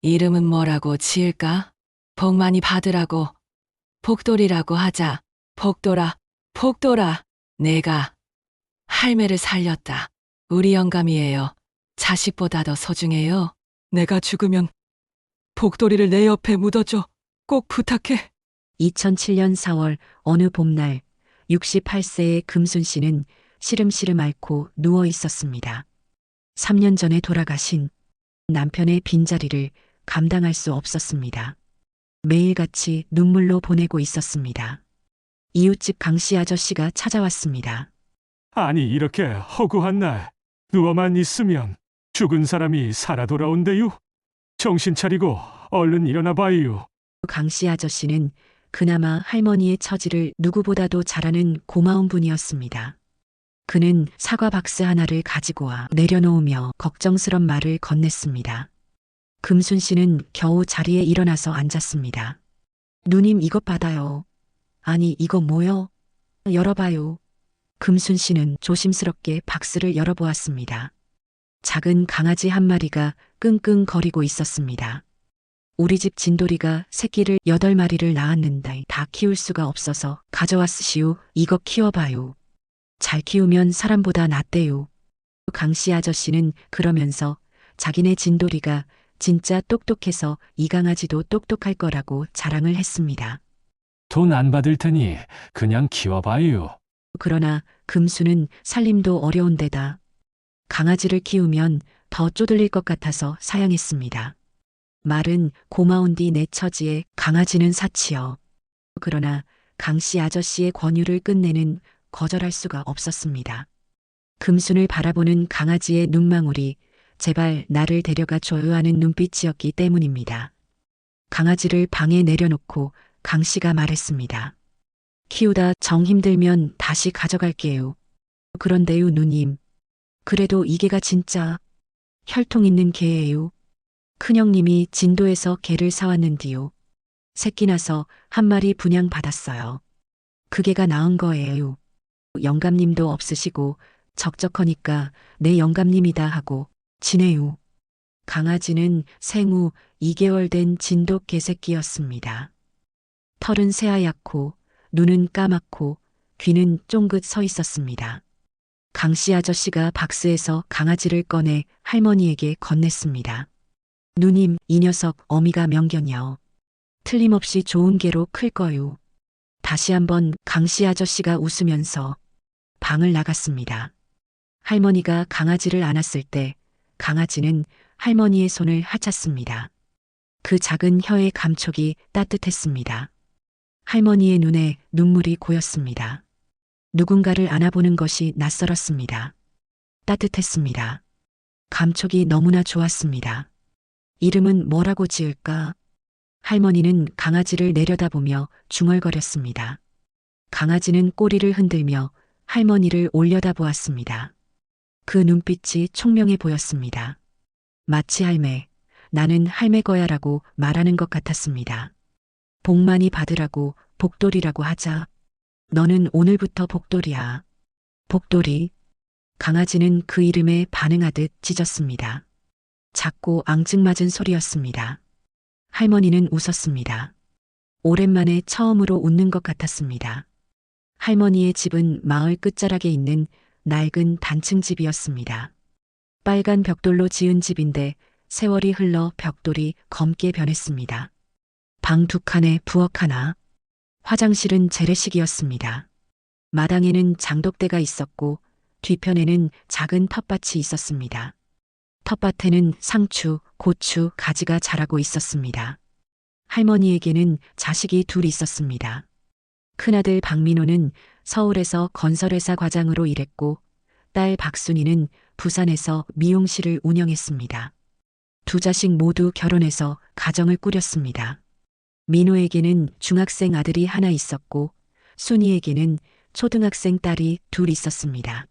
이름은 뭐라고 지을까? 복 많이 받으라고. 복돌이라고 하자. 복돌아, 복돌아. 내가 할매를 살렸다. 우리 영감이에요. 자식보다 더 소중해요. 내가 죽으면 복돌이를 내 옆에 묻어줘. 꼭 부탁해. 2007년 4월 어느 봄날 68세의 금순 씨는 시름시름 앓고 누워 있었습니다. 3년 전에 돌아가신 남편의 빈자리를 감당할 수 없었습니다. 매일같이 눈물로 보내고 있었습니다. 이웃집 강씨 아저씨가 찾아왔습니다. 아니, 이렇게 허구한 날 누워만 있으면 죽은 사람이 살아 돌아온대요. 정신 차리고 얼른 일어나 봐요. 강씨 아저씨는 그나마 할머니의 처지를 누구보다도 잘 아는 고마운 분이었습니다. 그는 사과 박스 하나를 가지고 와 내려놓으며 걱정스런 말을 건넸습니다. 금순 씨는 겨우 자리에 일어나서 앉았습니다. 누님, 이것 받아요. 아니, 이거 뭐요? 열어봐요. 금순 씨는 조심스럽게 박스를 열어보았습니다. 작은 강아지 한 마리가 끙끙거리고 있었습니다. 우리 집 진돌이가 새끼를 8마리를 낳았는데 다 키울 수가 없어서 가져왔으시오. 이거 키워봐요. 잘 키우면 사람보다 낫대요. 강씨 아저씨는 그러면서 자기네 진돌이가 진짜 똑똑해서 이 강아지도 똑똑할 거라고 자랑을 했습니다. 돈 안 받을 테니 그냥 키워봐요. 그러나 금수는 살림도 어려운 데다 강아지를 키우면 더 쪼들릴 것 같아서 사양했습니다. 말은 고마운 뒤 내 처지에 강아지는 사치요. 그러나 강씨 아저씨의 권유를 끝내는 거절할 수가 없었습니다. 금순을 바라보는 강아지의 눈망울이 제발 나를 데려가 줘요 하는 눈빛이었기 때문입니다. 강아지를 방에 내려놓고 강씨가 말했습니다. 키우다 정 힘들면 다시 가져갈게요. 그런데요, 누님. 그래도 이 개가 진짜 혈통 있는 개예요. 큰형님이 진도에서 개를 사왔는디요. 새끼 나서 한 마리 분양받았어요. 그 개가 낳은 거예요. 영감님도 없으시고 적적하니까 내 영감님이다 하고 지내요. 강아지는 생후 2개월 된 진도 개새끼였습니다. 털은 새하얗고 눈은 까맣고 귀는 쫑긋 서 있었습니다. 강씨 아저씨가 박스에서 강아지를 꺼내 할머니에게 건넸습니다. 누님, 이 녀석 어미가 명견이요. 틀림없이 좋은 개로 클 거요. 다시 한번 강씨 아저씨가 웃으면서 방을 나갔습니다. 할머니가 강아지를 안았을 때 강아지는 할머니의 손을 하찼습니다. 그 작은 혀의 감촉이 따뜻했습니다. 할머니의 눈에 눈물이 고였습니다. 누군가를 안아보는 것이 낯설었습니다. 따뜻했습니다. 감촉이 너무나 좋았습니다. 이름은 뭐라고 지을까? 할머니는 강아지를 내려다보며 중얼거렸습니다. 강아지는 꼬리를 흔들며 할머니를 올려다보았습니다. 그 눈빛이 총명해 보였습니다. 마치 할매, 나는 할매 거야라고 말하는 것 같았습니다. 복 많이 받으라고 복돌이라고 하자. 너는 오늘부터 복돌이야. 복돌이. 강아지는 그 이름에 반응하듯 짖었습니다. 작고 앙증맞은 소리였습니다. 할머니는 웃었습니다. 오랜만에 처음으로 웃는 것 같았습니다. 할머니의 집은 마을 끝자락에 있는 낡은 단층 집이었습니다. 빨간 벽돌로 지은 집인데 세월이 흘러 벽돌이 검게 변했습니다. 방 2칸에 부엌 하나, 화장실은 재래식이었습니다. 마당에는 장독대가 있었고 뒤편에는 작은 텃밭이 있었습니다. 텃밭에는 상추, 고추, 가지가 자라고 있었습니다. 할머니에게는 자식이 둘 있었습니다. 큰아들 박민호는 서울에서 건설회사 과장으로 일했고 딸 박순이는 부산에서 미용실을 운영했습니다. 두 자식 모두 결혼해서 가정을 꾸렸습니다. 민호에게는 중학생 아들이 하나 있었고 순이에게는 초등학생 딸이 둘 있었습니다.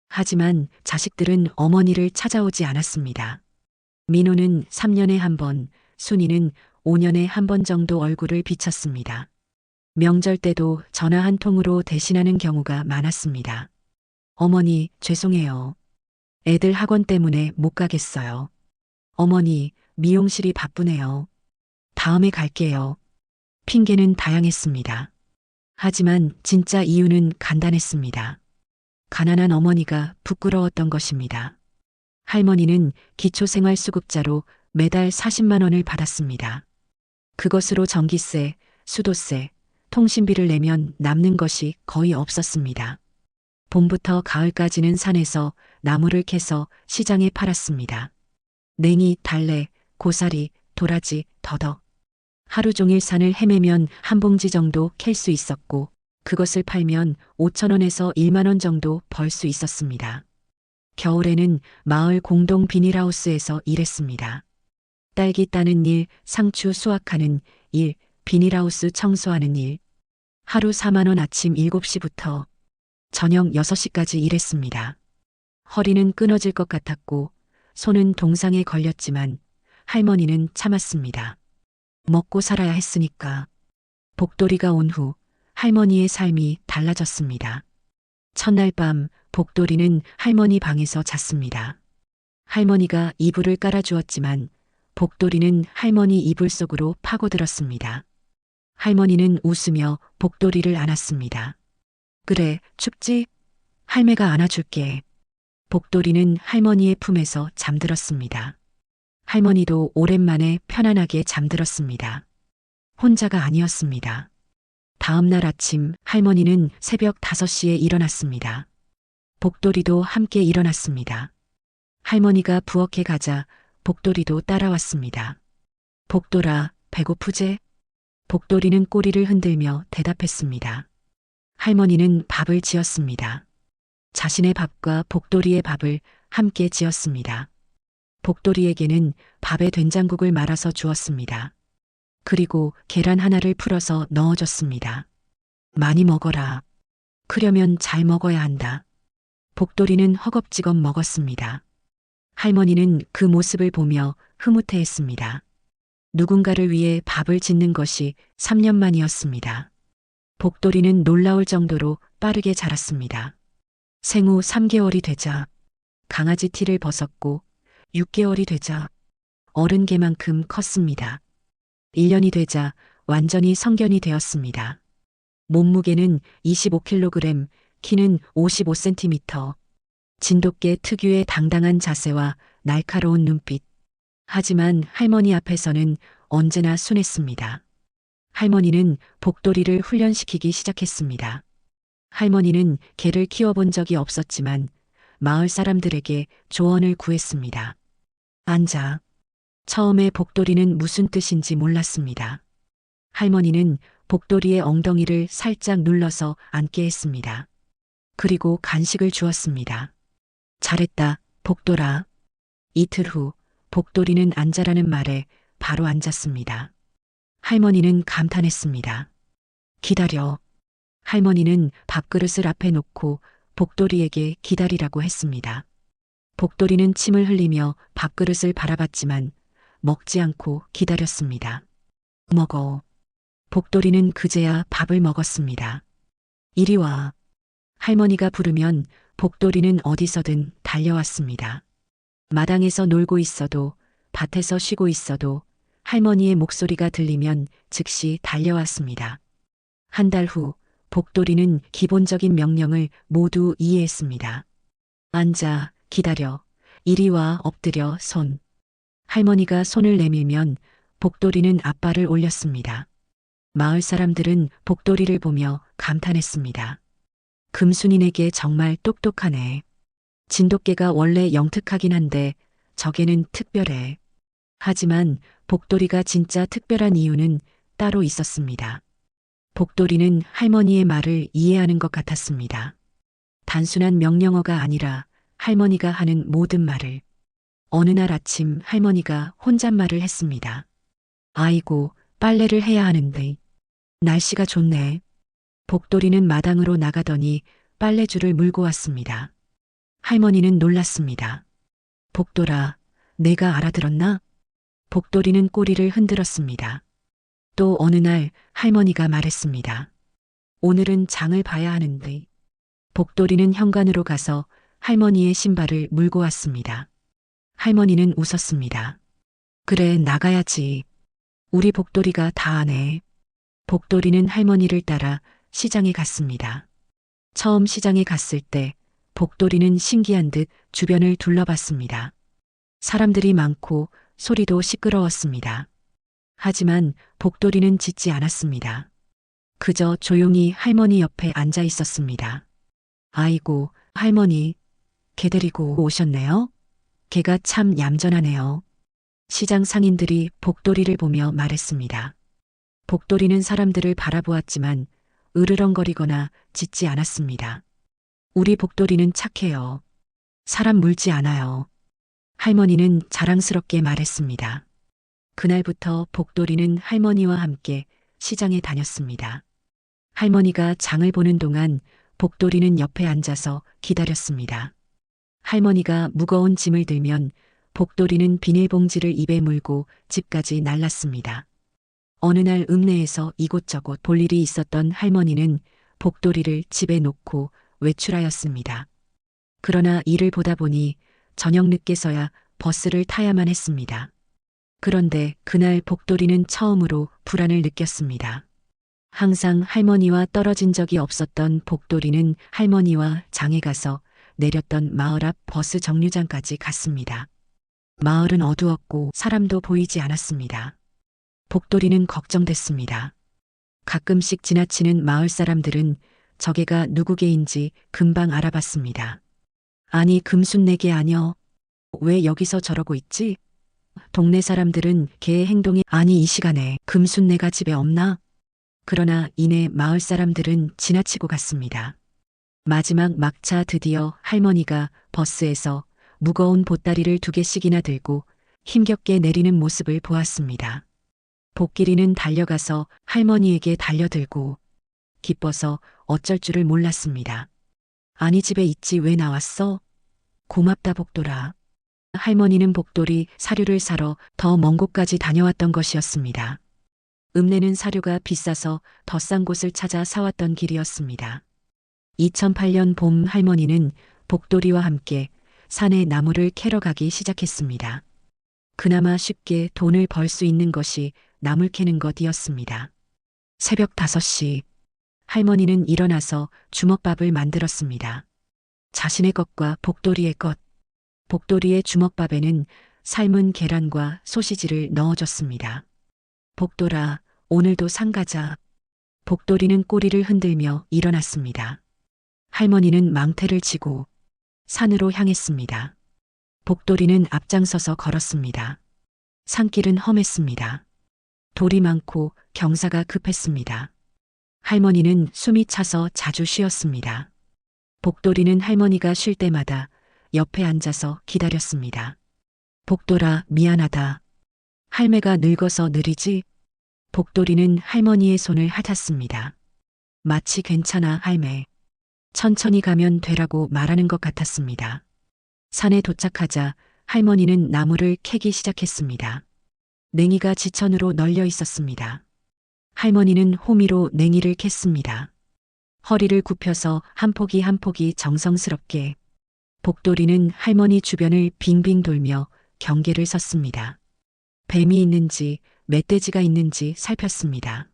하지만 자식들은 어머니를 찾아오지 않았습니다. 민호는 3년에 한 번, 순이는 5년에 한 번 정도 얼굴을 비쳤습니다. 명절 때도 전화 한 통으로 대신하는 경우가 많았습니다. 어머니, 죄송해요. 애들 학원 때문에 못 가겠어요. 어머니, 미용실이 바쁘네요. 다음에 갈게요. 핑계는 다양했습니다. 하지만 진짜 이유는 간단했습니다. 가난한 어머니가 부끄러웠던 것입니다. 할머니는 기초생활수급자로 매달 40만 원을 받았습니다. 그것으로 전기세, 수도세, 통신비를 내면 남는 것이 거의 없었습니다. 봄부터 가을까지는 산에서 나무를 캐서 시장에 팔았습니다. 냉이, 달래, 고사리, 도라지, 더덕. 하루 종일 산을 헤매면 한 봉지 정도 캘 수 있었고 그것을 팔면 5천 원에서 1만 원 정도 벌 수 있었습니다. 겨울에는 마을 공동 비닐하우스에서 일했습니다. 딸기 따는 일, 상추 수확하는 일, 비닐하우스 청소하는 일. 하루 4만 원 아침 7시부터 저녁 6시까지 일했습니다. 허리는 끊어질 것 같았고 손은 동상에 걸렸지만 할머니는 참았습니다. 먹고 살아야 했으니까. 복돌이가 온 후 할머니의 삶이 달라졌습니다. 첫날 밤 복돌이는 할머니 방에서 잤습니다. 할머니가 이불을 깔아주었지만 복돌이는 할머니 이불 속으로 파고들었습니다. 할머니는 웃으며 복돌이를 안았습니다. 그래, 춥지? 할매가 안아줄게. 복돌이는 할머니의 품에서 잠들었습니다. 할머니도 오랜만에 편안하게 잠들었습니다. 혼자가 아니었습니다. 다음 날 아침 할머니는 새벽 5시에 일어났습니다. 복돌이도 함께 일어났습니다. 할머니가 부엌에 가자 복돌이도 따라왔습니다. 복돌아, 배고프제? 복돌이는 꼬리를 흔들며 대답했습니다. 할머니는 밥을 지었습니다. 자신의 밥과 복돌이의 밥을 함께 지었습니다. 복돌이에게는 밥에 된장국을 말아서 주었습니다. 그리고 계란 하나를 풀어서 넣어줬습니다. 많이 먹어라. 크려면 잘 먹어야 한다. 복돌이는 허겁지겁 먹었습니다. 할머니는 그 모습을 보며 흐뭇해했습니다. 누군가를 위해 밥을 짓는 것이 3년 만이었습니다. 복돌이는 놀라울 정도로 빠르게 자랐습니다. 생후 3개월이 되자 강아지 티를 벗었고 6개월이 되자 어른 개만큼 컸습니다. 1년이 되자 완전히 성견이 되었습니다. 몸무게는 25kg, 키는 55cm. 진돗개 특유의 당당한 자세와 날카로운 눈빛. 하지만 할머니 앞에서는 언제나 순했습니다. 할머니는 복돌이를 훈련시키기 시작했습니다. 할머니는 개를 키워본 적이 없었지만 마을 사람들에게 조언을 구했습니다. 앉아. 처음에 복돌이는 무슨 뜻인지 몰랐습니다. 할머니는 복돌이의 엉덩이를 살짝 눌러서 앉게 했습니다. 그리고 간식을 주었습니다. 잘했다, 복돌아. 이틀 후 복돌이는 앉아라는 말에 바로 앉았습니다. 할머니는 감탄했습니다. 기다려. 할머니는 밥그릇을 앞에 놓고 복돌이에게 기다리라고 했습니다. 복돌이는 침을 흘리며 밥그릇을 바라봤지만 먹지 않고 기다렸습니다. 먹어. 복돌이는 그제야 밥을 먹었습니다. 이리 와. 할머니가 부르면 복돌이는 어디서든 달려왔습니다. 마당에서 놀고 있어도 밭에서 쉬고 있어도 할머니의 목소리가 들리면 즉시 달려왔습니다. 한 달 후 복돌이는 기본적인 명령을 모두 이해했습니다. 앉아, 기다려, 이리 와, 엎드려, 손. 할머니가 손을 내밀면 복돌이는 앞발을 올렸습니다. 마을 사람들은 복돌이를 보며 감탄했습니다. 금순이네게 정말 똑똑하네. 진돗개가 원래 영특하긴 한데 저게는 특별해. 하지만 복돌이가 진짜 특별한 이유는 따로 있었습니다. 복돌이는 할머니의 말을 이해하는 것 같았습니다. 단순한 명령어가 아니라 할머니가 하는 모든 말을. 어느 날 아침 할머니가 혼잣말을 했습니다. 아이고, 빨래를 해야 하는데. 날씨가 좋네. 복돌이는 마당으로 나가더니 빨래줄을 물고 왔습니다. 할머니는 놀랐습니다. 복돌아, 내가 알아들었나? 복돌이는 꼬리를 흔들었습니다. 또 어느 날 할머니가 말했습니다. 오늘은 장을 봐야 하는데. 복돌이는 현관으로 가서 할머니의 신발을 물고 왔습니다. 할머니는 웃었습니다. 그래, 나가야지. 우리 복돌이가 다 아네. 복돌이는 할머니를 따라 시장에 갔습니다. 처음 시장에 갔을 때 복돌이는 신기한 듯 주변을 둘러봤습니다. 사람들이 많고 소리도 시끄러웠습니다. 하지만 복돌이는 짖지 않았습니다. 그저 조용히 할머니 옆에 앉아 있었습니다. 아이고, 할머니, 개 데리고 오셨네요? 개가 참 얌전하네요. 시장 상인들이 복돌이를 보며 말했습니다. 복돌이는 사람들을 바라보았지만 으르렁거리거나 짖지 않았습니다. 우리 복돌이는 착해요. 사람 물지 않아요. 할머니는 자랑스럽게 말했습니다. 그날부터 복돌이는 할머니와 함께 시장에 다녔습니다. 할머니가 장을 보는 동안 복돌이는 옆에 앉아서 기다렸습니다. 할머니가 무거운 짐을 들면 복돌이는 비닐봉지를 입에 물고 집까지 날랐습니다. 어느 날 읍내에서 이곳저곳 볼 일이 있었던 할머니는 복돌이를 집에 놓고 외출하였습니다. 그러나 일을 보다 보니 저녁 늦게서야 버스를 타야만 했습니다. 그런데 그날 복돌이는 처음으로 불안을 느꼈습니다. 항상 할머니와 떨어진 적이 없었던 복돌이는 할머니와 장에 가서 내렸던 마을 앞 버스 정류장까지 갔습니다. 마을은 어두웠고 사람도 보이지 않았습니다. 복돌이는 걱정됐습니다. 가끔씩 지나치는 마을 사람들은 저개가 누구 개인지 금방 알아봤습니다. 아니, 금순내개 아녀. 왜 여기서 저러고 있지? 동네 사람들은 개의 행동이 아니 이 시간에 금순내가 집에 없나? 그러나 이내 마을 사람들은 지나치고 갔습니다. 마지막 막차 드디어 할머니가 버스에서 무거운 보따리를 2개씩이나 들고 힘겹게 내리는 모습을 보았습니다. 복길이는 달려가서 할머니에게 달려들고 기뻐서 어쩔 줄을 몰랐습니다. 아니 집에 있지 왜 나왔어? 고맙다 복돌아. 할머니는 복돌이 사료를 사러 더 먼 곳까지 다녀왔던 것이었습니다. 읍내는 사료가 비싸서 더 싼 곳을 찾아 사왔던 길이었습니다. 2008년 봄 할머니는 복돌이와 함께 산에 나무를 캐러 가기 시작했습니다. 그나마 쉽게 돈을 벌 수 있는 것이 나물 캐는 것이었습니다. 새벽 5시 할머니는 일어나서 주먹밥을 만들었습니다. 자신의 것과 복돌이의 것. 복돌이의 주먹밥에는 삶은 계란과 소시지를 넣어줬습니다. 복돌아, 오늘도 산 가자. 복돌이는 꼬리를 흔들며 일어났습니다. 할머니는 망태를 치고 산으로 향했습니다. 복돌이는 앞장서서 걸었습니다. 산길은 험했습니다. 돌이 많고 경사가 급했습니다. 할머니는 숨이 차서 자주 쉬었습니다. 복돌이는 할머니가 쉴 때마다 옆에 앉아서 기다렸습니다. 복돌아, 미안하다. 할매가 늙어서 느리지? 복돌이는 할머니의 손을 핥았습니다. 마치 괜찮아, 할매. 천천히 가면 되라고 말하는 것 같았습니다. 산에 도착하자 할머니는 나무를 캐기 시작했습니다. 냉이가 지천으로 널려 있었습니다. 할머니는 호미로 냉이를 캤습니다. 허리를 굽혀서 한 포기 한 포기 정성스럽게. 복돌이는 할머니 주변을 빙빙 돌며 경계를 섰습니다. 뱀이 있는지 멧돼지가 있는지 살폈습니다.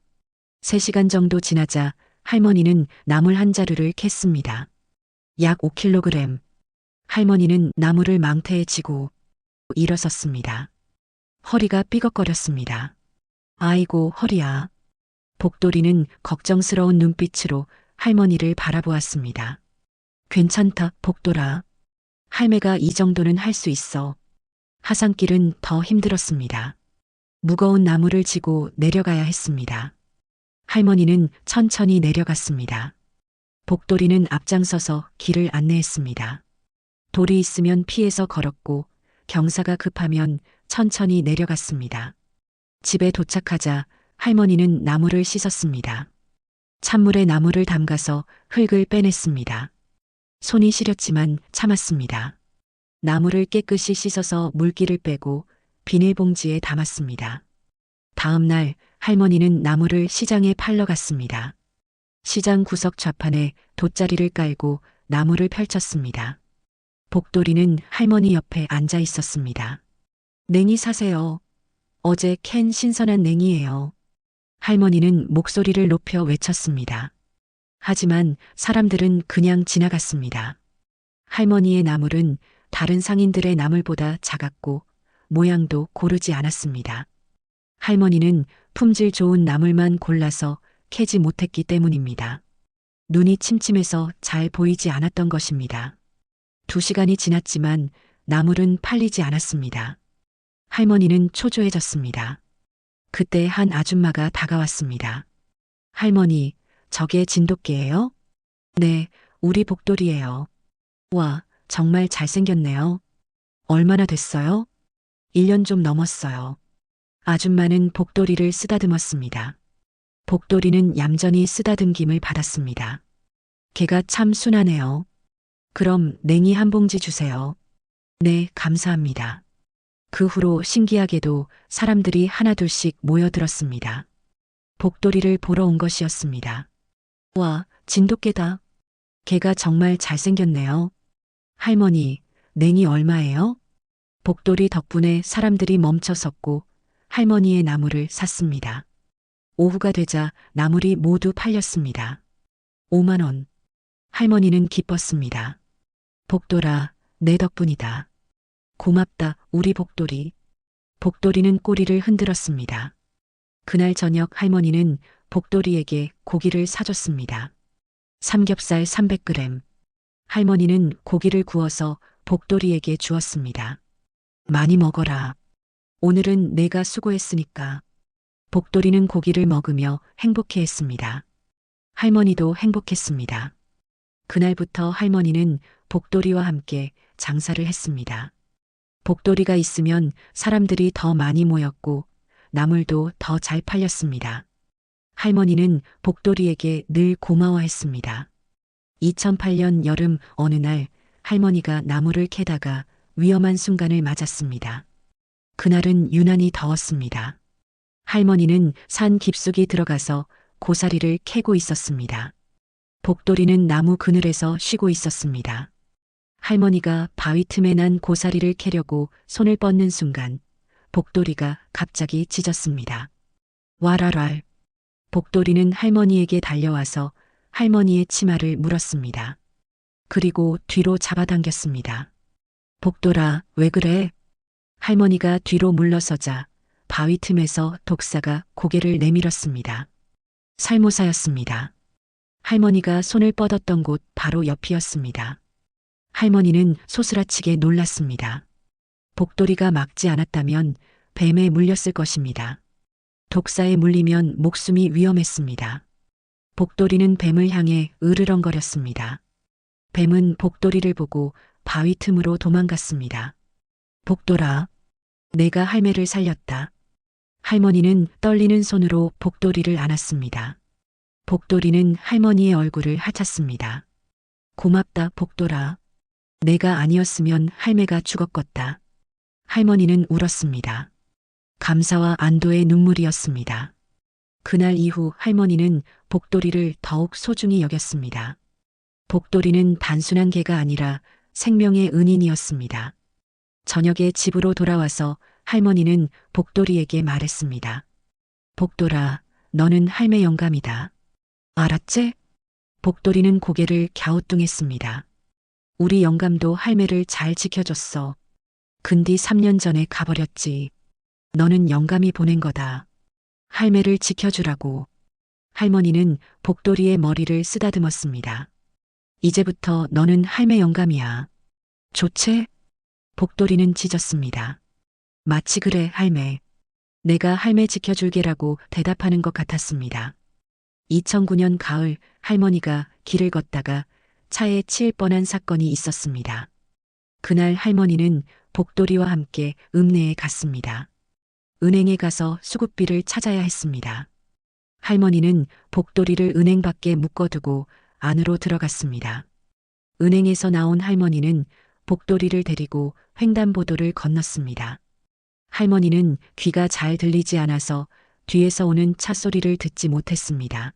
3시간 정도 지나자 할머니는 나물 한 자루를 캤습니다. 약 5kg. 할머니는 나무를 망태에 지고 일어섰습니다. 허리가 삐걱거렸습니다. 아이고 허리야. 복돌이는 걱정스러운 눈빛으로 할머니를 바라보았습니다. 괜찮다, 복돌아. 할매가 이 정도는 할 수 있어. 하산길은 더 힘들었습니다. 무거운 나무를 지고 내려가야 했습니다. 할머니는 천천히 내려갔습니다. 복돌이는 앞장서서 길을 안내했습니다. 돌이 있으면 피해서 걸었고 경사가 급하면 천천히 내려갔습니다. 집에 도착하자 할머니는 나무를 씻었습니다. 찬물에 나무를 담가서 흙을 빼냈습니다. 손이 시렸지만 참았습니다. 나무를 깨끗이 씻어서 물기를 빼고 비닐봉지에 담았습니다. 다음 날 할머니는 나무를 시장에 팔러 갔습니다. 시장 구석 좌판에 돗자리를 깔고 나무를 펼쳤습니다. 복돌이는 할머니 옆에 앉아 있었습니다. 냉이 사세요. 어제 캔 신선한 냉이에요. 할머니는 목소리를 높여 외쳤습니다. 하지만 사람들은 그냥 지나갔습니다. 할머니의 나물은 다른 상인들의 나물보다 작았고 모양도 고르지 않았습니다. 할머니는 품질 좋은 나물만 골라서 캐지 못했기 때문입니다. 눈이 침침해서 잘 보이지 않았던 것입니다. 2시간이 지났지만 나물은 팔리지 않았습니다. 할머니는 초조해졌습니다. 그때 한 아줌마가 다가왔습니다. 할머니, 저게 진돗개예요? 네, 우리 복돌이에요. 와, 정말 잘생겼네요. 얼마나 됐어요? 1년 좀 넘었어요. 아줌마는 복돌이를 쓰다듬었습니다. 복돌이는 얌전히 쓰다듬김을 받았습니다. 개가 참 순하네요. 그럼 냉이 한 봉지 주세요. 네, 감사합니다. 그 후로 신기하게도 사람들이 하나둘씩 모여들었습니다. 복돌이를 보러 온 것이었습니다. 와, 진돗개다. 개가 정말 잘생겼네요. 할머니, 냉이 얼마예요? 복돌이 덕분에 사람들이 멈춰섰고 할머니의 나물을 샀습니다. 오후가 되자 나물이 모두 팔렸습니다. 5만 원. 할머니는 기뻤습니다. 복돌아, 내 덕분이다. 고맙다, 우리 복돌이. 복돌이는 꼬리를 흔들었습니다. 그날 저녁 할머니는 복돌이에게 고기를 사줬습니다. 삼겹살 300g. 할머니는 고기를 구워서 복돌이에게 주었습니다. 많이 먹어라. 오늘은 내가 수고했으니까. 복돌이는 고기를 먹으며 행복해했습니다. 할머니도 행복했습니다. 그날부터 할머니는 복돌이와 함께 장사를 했습니다. 복돌이가 있으면 사람들이 더 많이 모였고 나물도 더 잘 팔렸습니다. 할머니는 복돌이에게 늘 고마워했습니다. 2008년 여름 어느 날 할머니가 나무를 캐다가 위험한 순간을 맞았습니다. 그날은 유난히 더웠습니다. 할머니는 산 깊숙이 들어가서 고사리를 캐고 있었습니다. 복돌이는 나무 그늘에서 쉬고 있었습니다. 할머니가 바위 틈에 난 고사리를 캐려고 손을 뻗는 순간 복돌이가 갑자기 짖었습니다. 와랄랄. 복돌이는 할머니에게 달려와서 할머니의 치마를 물었습니다. 그리고 뒤로 잡아당겼습니다. 복돌아, 왜 그래? 할머니가 뒤로 물러서자 바위 틈에서 독사가 고개를 내밀었습니다. 살모사였습니다. 할머니가 손을 뻗었던 곳 바로 옆이었습니다. 할머니는 소스라치게 놀랐습니다. 복돌이가 막지 않았다면 뱀에 물렸을 것입니다. 독사에 물리면 목숨이 위험했습니다. 복돌이는 뱀을 향해 으르렁거렸습니다. 뱀은 복돌이를 보고 바위 틈으로 도망갔습니다. 복돌아, 내가 할매를 살렸다. 할머니는 떨리는 손으로 복돌이를 안았습니다. 복돌이는 할머니의 얼굴을 하찼습니다. 고맙다, 복돌아. 내가 아니었으면 할매가 죽었겠다. 할머니는 울었습니다. 감사와 안도의 눈물이었습니다. 그날 이후 할머니는 복돌이를 더욱 소중히 여겼습니다. 복돌이는 단순한 개가 아니라 생명의 은인이었습니다. 저녁에 집으로 돌아와서 할머니는 복돌이에게 말했습니다. 복돌아, 너는 할매 영감이다. 알았지? 복돌이는 고개를 갸우뚱했습니다. 우리 영감도 할매를 잘 지켜줬어. 근디 3년 전에 가버렸지. 너는 영감이 보낸 거다. 할매를 지켜주라고. 할머니는 복돌이의 머리를 쓰다듬었습니다. 이제부터 너는 할매 영감이야. 좋지? 복돌이는 짖었습니다. 마치 그래, 할매. 내가 할매 지켜줄게라고 대답하는 것 같았습니다. 2009년 가을 할머니가 길을 걷다가 차에 치일 뻔한 사건이 있었습니다. 그날 할머니는 복돌이와 함께 읍내에 갔습니다. 은행에 가서 수급비를 찾아야 했습니다. 할머니는 복돌이를 은행 밖에 묶어두고 안으로 들어갔습니다. 은행에서 나온 할머니는 복돌이를 데리고 횡단보도를 건넜습니다. 할머니는 귀가 잘 들리지 않아서 뒤에서 오는 차 소리를 듣지 못했습니다.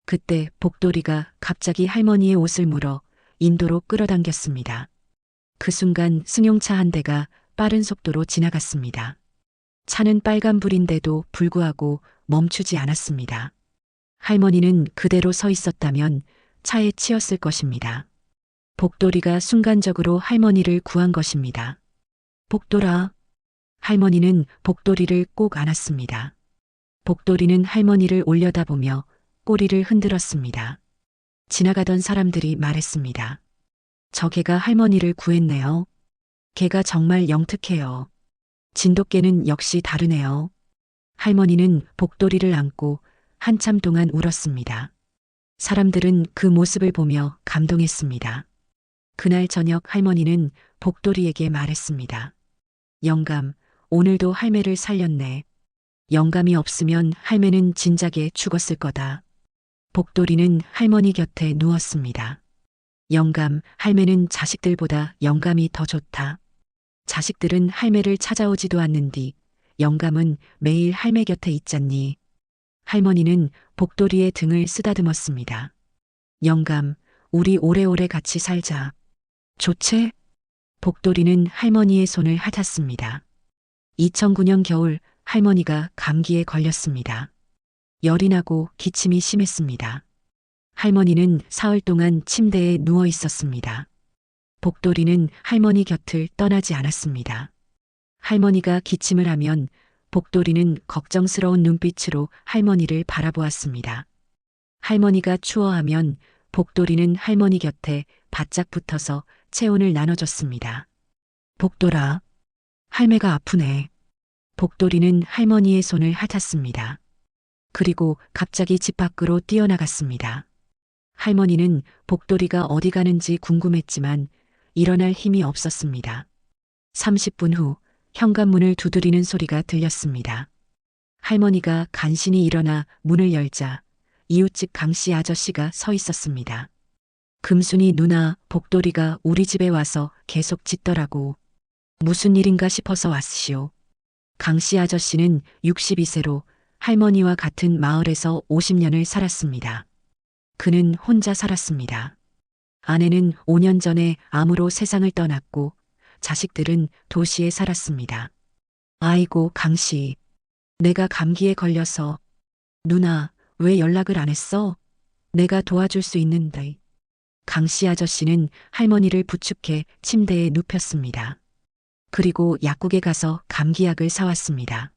그때 복돌이가 갑자기 할머니의 옷을 물어 인도로 끌어당겼습니다. 그 순간 승용차 한 대가 빠른 속도로 지나갔습니다. 차는 빨간불인데도 불구하고 멈추지 않았습니다. 할머니는 그대로 서 있었다면 차에 치였을 것입니다. 복돌이가 순간적으로 할머니를 구한 것입니다. 복돌아. 할머니는 복돌이를 꼭 안았습니다. 복돌이는 할머니를 올려다보며 꼬리를 흔들었습니다. 지나가던 사람들이 말했습니다. 저 개가 할머니를 구했네요. 개가 정말 영특해요. 진돗개는 역시 다르네요. 할머니는 복돌이를 안고 한참 동안 울었습니다. 사람들은 그 모습을 보며 감동했습니다. 그날 저녁 할머니는 복돌이에게 말했습니다. 영감, 오늘도 할매를 살렸네. 영감이 없으면 할매는 진작에 죽었을 거다. 복돌이는 할머니 곁에 누웠습니다. 영감, 할매는 자식들보다 영감이 더 좋다. 자식들은 할매를 찾아오지도 않는디 영감은 매일 할매 곁에 있잖니. 할머니는 복돌이의 등을 쓰다듬었습니다. 영감, 우리 오래오래 같이 살자. 좋채? 복돌이는 할머니의 손을 핥았습니다. 2009년 겨울 할머니가 감기에 걸렸습니다. 열이 나고 기침이 심했습니다. 할머니는 사흘 동안 침대에 누워 있었습니다. 복돌이는 할머니 곁을 떠나지 않았습니다. 할머니가 기침을 하면 복돌이는 걱정스러운 눈빛으로 할머니를 바라보았습니다. 할머니가 추워하면 복돌이는 할머니 곁에 바짝 붙어서 체온을 나눠줬습니다. 복돌아, 할매가 아프네. 복돌이는 할머니의 손을 핥았습니다. 그리고 갑자기 집 밖으로 뛰어나갔습니다. 할머니는 복돌이가 어디 가는지 궁금했지만 일어날 힘이 없었습니다. 30분 후 현관문을 두드리는 소리가 들렸습니다. 할머니가 간신히 일어나 문을 열자 이웃집 강씨 아저씨가 서 있었습니다. 금순이 누나, 복돌이가 우리 집에 와서 계속 짖더라고. 무슨 일인가 싶어서 왔시오. 강씨 아저씨는 62세로 할머니와 같은 마을에서 50년을 살았습니다. 그는 혼자 살았습니다. 아내는 5년 전에 암으로 세상을 떠났고 자식들은 도시에 살았습니다. 아이고, 강씨. 내가 감기에 걸려서. 누나, 왜 연락을 안 했어? 내가 도와줄 수 있는데. 강씨 아저씨는 할머니를 부축해 침대에 눕혔습니다. 그리고 약국에 가서 감기약을 사왔습니다.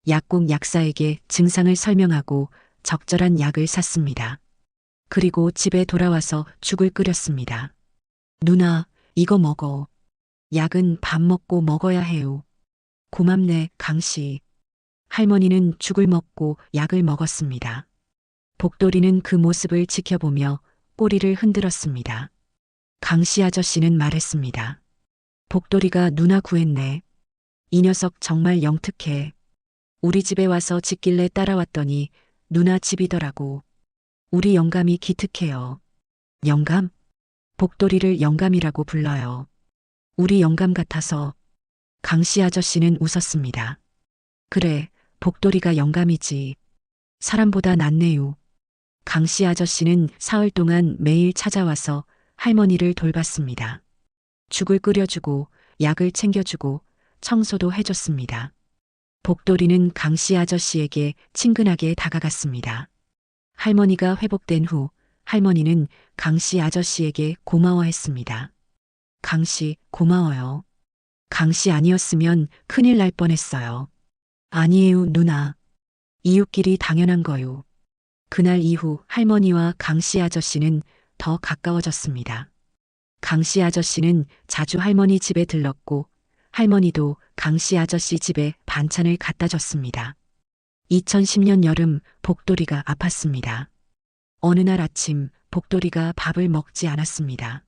약국 약사에게 증상을 설명하고 적절한 약을 샀습니다. 그리고 집에 돌아와서 죽을 끓였습니다. 누나, 이거 먹어. 약은 밥 먹고 먹어야 해요. 고맙네, 강씨. 할머니는 죽을 먹고 약을 먹었습니다. 복돌이는 그 모습을 지켜보며 꼬리를 흔들었습니다. 강씨 아저씨는 말했습니다. 복돌이가 누나 구했네. 이 녀석 정말 영특해. 우리 집에 와서 짖길래 따라왔더니 누나 집이더라고. 우리 영감이 기특해요. 영감? 복돌이를 영감이라고 불러요. 우리 영감 같아서. 강씨 아저씨는 웃었습니다. 그래, 복돌이가 영감이지. 사람보다 낫네요. 강씨 아저씨는 사흘 동안 매일 찾아와서 할머니를 돌봤습니다. 죽을 끓여주고 약을 챙겨주고 청소도 해줬습니다. 복돌이는 강씨 아저씨에게 친근하게 다가갔습니다. 할머니가 회복된 후 할머니는 강씨 아저씨에게 고마워했습니다. 강씨, 고마워요. 강씨 아니었으면 큰일 날 뻔했어요. 아니에요, 누나. 이웃끼리 당연한 거요. 그날 이후 할머니와 강씨 아저씨는 더 가까워졌습니다. 강씨 아저씨는 자주 할머니 집에 들렀고 할머니도 강씨 아저씨 집에 반찬을 갖다 줬습니다. 2010년 여름 복돌이가 아팠습니다. 어느 날 아침 복돌이가 밥을 먹지 않았습니다.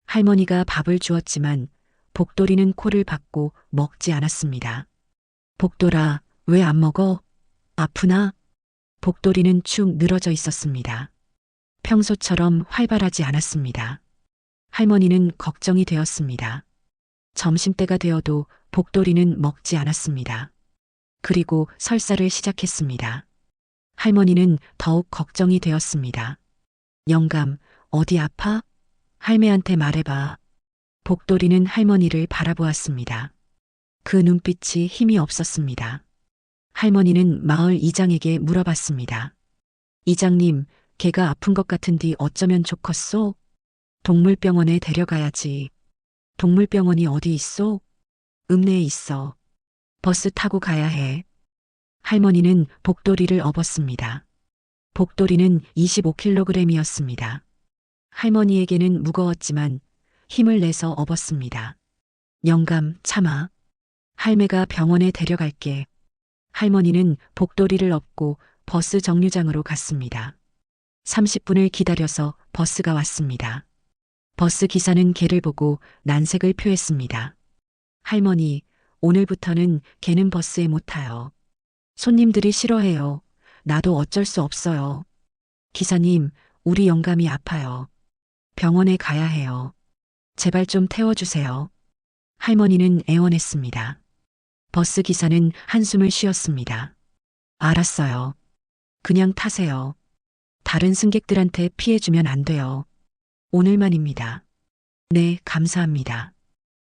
할머니가 밥을 주었지만 복돌이는 코를 박고 먹지 않았습니다. 복돌아, 왜 안 먹어? 아프나? 복돌이는 축 늘어져 있었습니다. 평소처럼 활발하지 않았습니다. 할머니는 걱정이 되었습니다. 점심때가 되어도 복돌이는 먹지 않았습니다. 그리고 설사를 시작했습니다. 할머니는 더욱 걱정이 되었습니다. 영감, 어디 아파? 할매한테 말해봐. 복돌이는 할머니를 바라보았습니다. 그 눈빛이 힘이 없었습니다. 할머니는 마을 이장에게 물어봤습니다. 이장님, 개가 아픈 것 같은디 어쩌면 좋겠소? 동물병원에 데려가야지. 동물병원이 어디 있소? 읍내에 있어. 버스 타고 가야 해. 할머니는 복도리를 업었습니다. 복도리는 25kg이었습니다. 할머니에게는 무거웠지만 힘을 내서 업었습니다. 영감, 참아. 할매가 병원에 데려갈게. 할머니는 복도리를 업고 버스 정류장으로 갔습니다. 30분을 기다려서 버스가 왔습니다. 버스 기사는 개를 보고 난색을 표했습니다. 할머니, 오늘부터는 개는 버스에 못 타요. 손님들이 싫어해요. 나도 어쩔 수 없어요. 기사님, 우리 영감이 아파요. 병원에 가야 해요. 제발 좀 태워주세요. 할머니는 애원했습니다. 버스 기사는 한숨을 쉬었습니다. 알았어요. 그냥 타세요. 다른 승객들한테 피해주면 안 돼요. 오늘만입니다. 네, 감사합니다.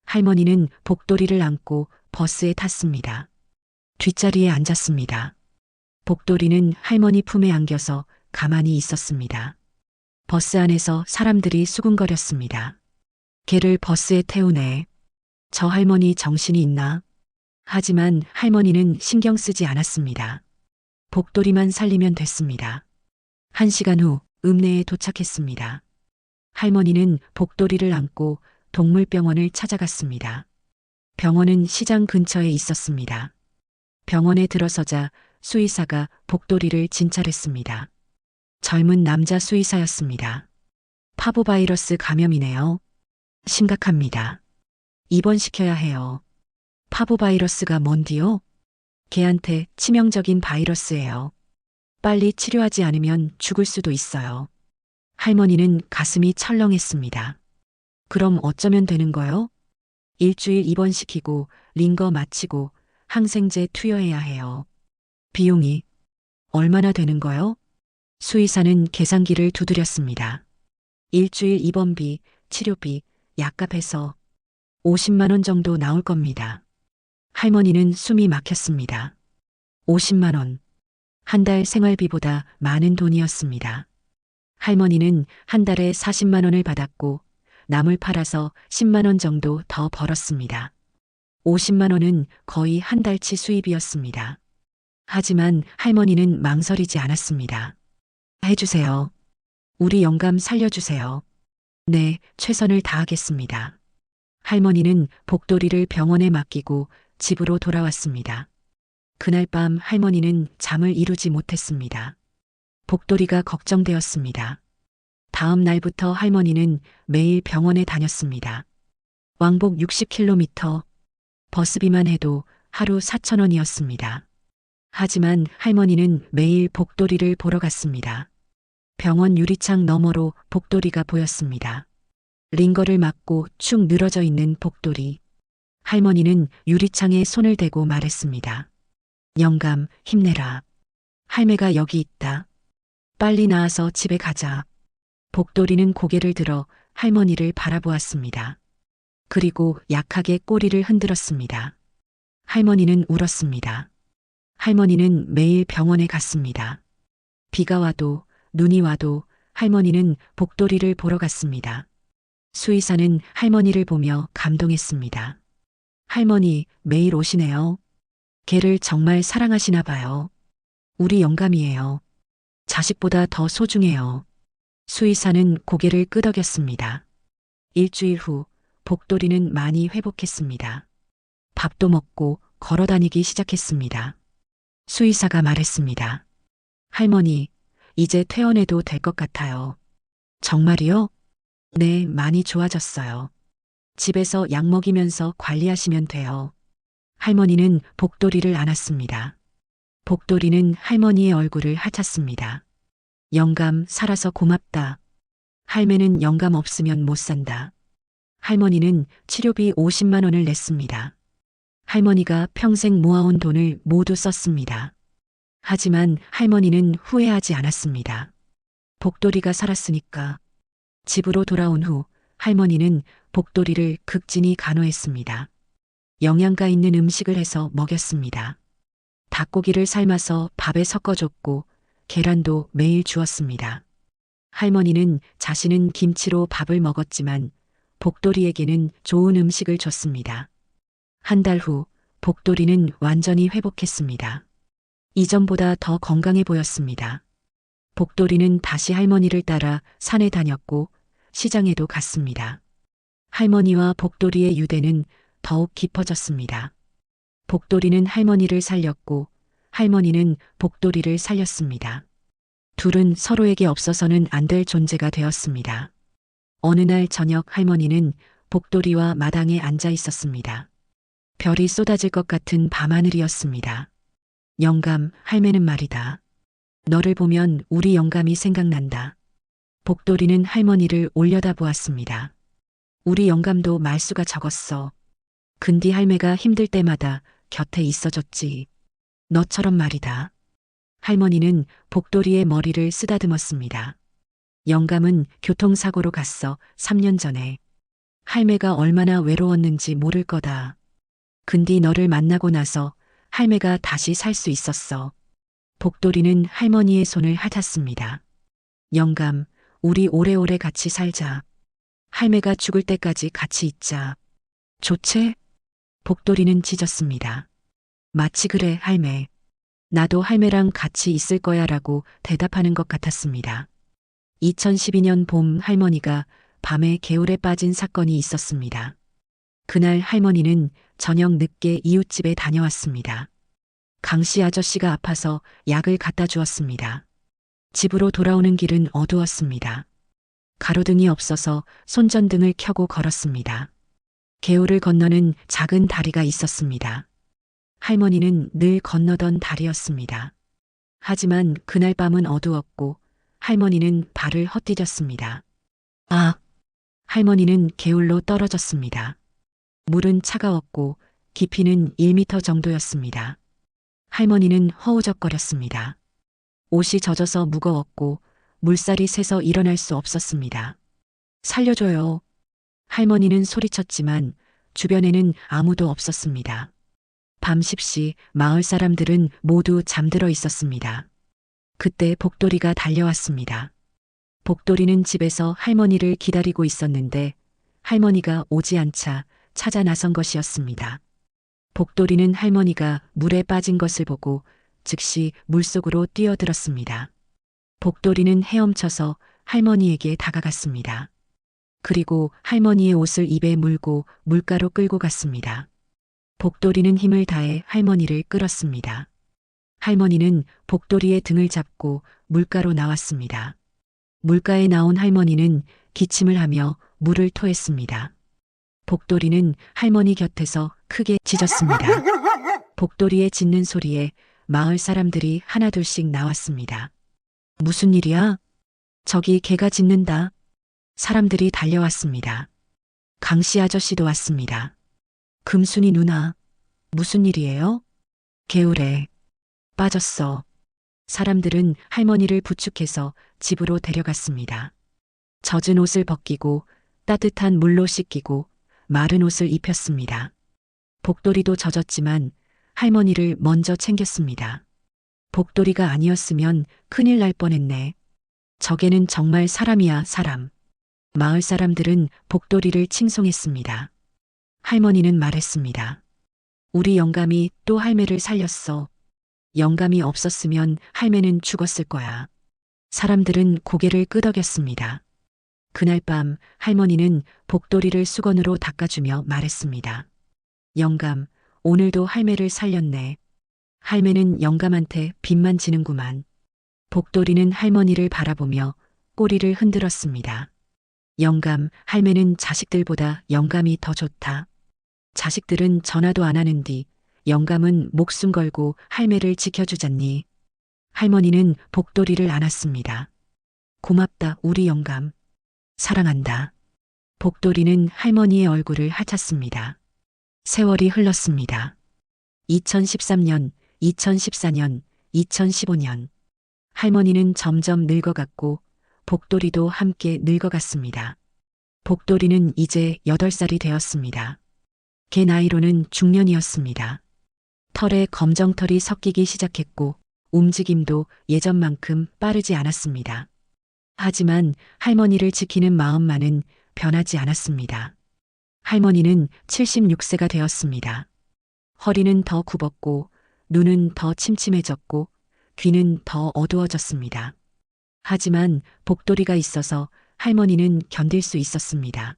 할머니는 복도리를 안고 버스에 탔습니다. 뒷자리에 앉았습니다. 복도리는 할머니 품에 안겨서 가만히 있었습니다. 버스 안에서 사람들이 수군거렸습니다. 개를 버스에 태우네. 저 할머니 정신이 있나? 하지만 할머니는 신경 쓰지 않았습니다. 복도리만 살리면 됐습니다. 1시간 후 읍내에 도착했습니다. 할머니는 복도리를 안고 동물병원을 찾아갔습니다. 병원은 시장 근처에 있었습니다. 병원에 들어서자 수의사가 복도리를 진찰했습니다. 젊은 남자 수의사였습니다. 파보바이러스 감염이네요. 심각합니다. 입원시켜야 해요. 파보바이러스가 뭔디요? 개한테 치명적인 바이러스예요. 빨리 치료하지 않으면 죽을 수도 있어요. 할머니는 가슴이 철렁했습니다. 그럼 어쩌면 되는 거요? 일주일 입원시키고 링거 마치고 항생제 투여해야 해요. 비용이 얼마나 되는 거요? 수의사는 계산기를 두드렸습니다. 일주일 입원비, 치료비, 약값 해서 50만 원 정도 나올 겁니다. 할머니는 숨이 막혔습니다. 50만 원. 한 달 생활비보다 많은 돈이었습니다. 할머니는 한 달에 40만 원을 받았고 남을 팔아서 10만 원 정도 더 벌었습니다. 50만 원은 거의 한 달치 수입이었습니다. 하지만 할머니는 망설이지 않았습니다. 해주세요. 우리 영감 살려주세요. 네, 최선을 다하겠습니다. 할머니는 복도리를 병원에 맡기고 집으로 돌아왔습니다. 그날 밤 할머니는 잠을 이루지 못했습니다. 복도리가 걱정되었습니다. 다음 날부터 할머니는 매일 병원에 다녔습니다. 왕복 60km, 버스비만 해도 하루 4,000원이었습니다. 하지만 할머니는 매일 복도리를 보러 갔습니다. 병원 유리창 너머로 복도리가 보였습니다. 링거를 맞고 축 늘어져 있는 복도리. 할머니는 유리창에 손을 대고 말했습니다. 영감, 힘내라. 할매가 여기 있다. 빨리 나와서 집에 가자. 복도리는 고개를 들어 할머니를 바라보았습니다. 그리고 약하게 꼬리를 흔들었습니다. 할머니는 울었습니다. 할머니는 매일 병원에 갔습니다. 비가 와도 눈이 와도 할머니는 복도리를 보러 갔습니다. 수의사는 할머니를 보며 감동했습니다. 할머니, 매일 오시네요. 개를 정말 사랑하시나 봐요. 우리 영감이에요. 자식보다 더 소중해요. 수의사는 고개를 끄덕였습니다. 일주일 후 복도리는 많이 회복했습니다. 밥도 먹고 걸어 다니기 시작했습니다. 수의사가 말했습니다. 할머니, 이제 퇴원해도 될 것 같아요. 정말이요? 네, 많이 좋아졌어요. 집에서 약 먹이면서 관리하시면 돼요. 할머니는 복도리를 안았습니다. 복도리는 할머니의 얼굴을 핥았습니다. 영감, 살아서 고맙다. 할매는 영감 없으면 못 산다. 할머니는 치료비 50만 원을 냈습니다. 할머니가 평생 모아온 돈을 모두 썼습니다. 하지만 할머니는 후회하지 않았습니다. 복도리가 살았으니까. 집으로 돌아온 후 할머니는 복도리를 극진히 간호했습니다. 영양가 있는 음식을 해서 먹였습니다. 닭고기를 삶아서 밥에 섞어줬고 계란도 매일 주었습니다. 할머니는 자신은 김치로 밥을 먹었지만 복돌이에게는 좋은 음식을 줬습니다. 한 달 후 복돌이는 완전히 회복했습니다. 이전보다 더 건강해 보였습니다. 복돌이는 다시 할머니를 따라 산에 다녔고 시장에도 갔습니다. 할머니와 복돌이의 유대는 더욱 깊어졌습니다. 복돌이는 할머니를 살렸고 할머니는 복돌이를 살렸습니다. 둘은 서로에게 없어서는 안 될 존재가 되었습니다. 어느 날 저녁 할머니는 복돌이와 마당에 앉아 있었습니다. 별이 쏟아질 것 같은 밤하늘이었습니다. 영감, 할매는 말이다. 너를 보면 우리 영감이 생각난다. 복돌이는 할머니를 올려다 보았습니다. 우리 영감도 말수가 적었어. 근디 할매가 힘들 때마다 곁에 있어줬지. 너처럼 말이다. 할머니는 복돌이의 머리를 쓰다듬었습니다. 영감은 교통사고로 갔어, 3년 전에. 할매가 얼마나 외로웠는지 모를 거다. 근디 너를 만나고 나서 할매가 다시 살 수 있었어. 복돌이는 할머니의 손을 핥았습니다. 영감, 우리 오래오래 같이 살자. 할매가 죽을 때까지 같이 있자. 좋지? 복돌이는 짖었습니다. 마치 그래, 할매. 나도 할매랑 같이 있을 거야 라고 대답하는 것 같았습니다. 2012년 봄 할머니가 밤에 개울에 빠진 사건이 있었습니다. 그날 할머니는 저녁 늦게 이웃집에 다녀왔습니다. 강씨 아저씨가 아파서 약을 갖다 주었습니다. 집으로 돌아오는 길은 어두웠습니다. 가로등이 없어서 손전등을 켜고 걸었습니다. 개울을 건너는 작은 다리가 있었습니다. 할머니는 늘 건너던 다리였습니다. 하지만 그날 밤은 어두웠고 할머니는 발을 헛디뎠습니다. 아! 할머니는 개울로 떨어졌습니다. 물은 차가웠고 깊이는 1미터 정도였습니다. 할머니는 허우적거렸습니다. 옷이 젖어서 무거웠고 물살이 새서 일어날 수 없었습니다. 살려줘요. 할머니는 소리쳤지만 주변에는 아무도 없었습니다. 밤 10시 마을 사람들은 모두 잠들어 있었습니다. 그때 복돌이가 달려왔습니다. 복돌이는 집에서 할머니를 기다리고 있었는데 할머니가 오지 않자 찾아 나선 것이었습니다. 복돌이는 할머니가 물에 빠진 것을 보고 즉시 물속으로 뛰어들었습니다. 복돌이는 헤엄쳐서 할머니에게 다가갔습니다. 그리고 할머니의 옷을 입에 물고 물가로 끌고 갔습니다. 복돌이는 힘을 다해 할머니를 끌었습니다. 할머니는 복돌이의 등을 잡고 물가로 나왔습니다. 물가에 나온 할머니는 기침을 하며 물을 토했습니다. 복돌이는 할머니 곁에서 크게 짖었습니다. 복돌이의 짖는 소리에 마을 사람들이 하나둘씩 나왔습니다. 무슨 일이야? 저기 개가 짖는다. 사람들이 달려왔습니다. 강씨 아저씨도 왔습니다. 금순이 누나, 무슨 일이에요? 개울에 빠졌어. 사람들은 할머니를 부축해서 집으로 데려갔습니다. 젖은 옷을 벗기고 따뜻한 물로 씻기고 마른 옷을 입혔습니다. 복돌이도 젖었지만 할머니를 먼저 챙겼습니다. 복돌이가 아니었으면 큰일 날 뻔했네. 저게는 정말 사람이야, 사람. 마을 사람들은 복돌이를 칭송했습니다. 할머니는 말했습니다. 우리 영감이 또 할매를 살렸어. 영감이 없었으면 할매는 죽었을 거야. 사람들은 고개를 끄덕였습니다. 그날 밤 할머니는 복돌이를 수건으로 닦아주며 말했습니다. 영감, 오늘도 할매를 살렸네. 할매는 영감한테 빚만 지는구만. 복돌이는 할머니를 바라보며 꼬리를 흔들었습니다. 영감, 할매는 자식들보다 영감이 더 좋다. 자식들은 전화도 안 하는디 영감은 목숨 걸고 할매를 지켜주잖니. 할머니는 복돌이를 안았습니다. 고맙다, 우리 영감. 사랑한다. 복돌이는 할머니의 얼굴을 핥았습니다. 세월이 흘렀습니다. 2013년, 2014년, 2015년. 할머니는 점점 늙어갔고 복돌이도 함께 늙어갔습니다. 복돌이는 이제 8살이 되었습니다. 걔 나이로는 중년이었습니다. 털에 검정털이 섞이기 시작했고 움직임도 예전만큼 빠르지 않았습니다. 하지만 할머니를 지키는 마음만은 변하지 않았습니다. 할머니는 76세가 되었습니다. 허리는 더 굽었고 눈은 더 침침해졌고 귀는 더 어두워졌습니다. 하지만 복도리가 있어서 할머니는 견딜 수 있었습니다.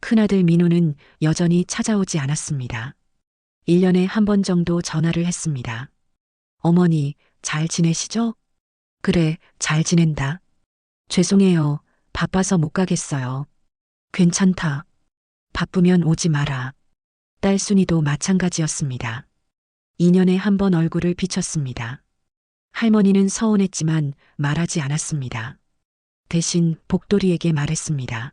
큰아들 민호는 여전히 찾아오지 않았습니다. 1년에 한 번 정도 전화를 했습니다. 어머니, 잘 지내시죠? 그래, 잘 지낸다. 죄송해요. 바빠서 못 가겠어요. 괜찮다. 바쁘면 오지 마라. 딸 순이도 마찬가지였습니다. 2년에 한 번 얼굴을 비쳤습니다. 할머니는 서운했지만 말하지 않았습니다. 대신 복돌이에게 말했습니다.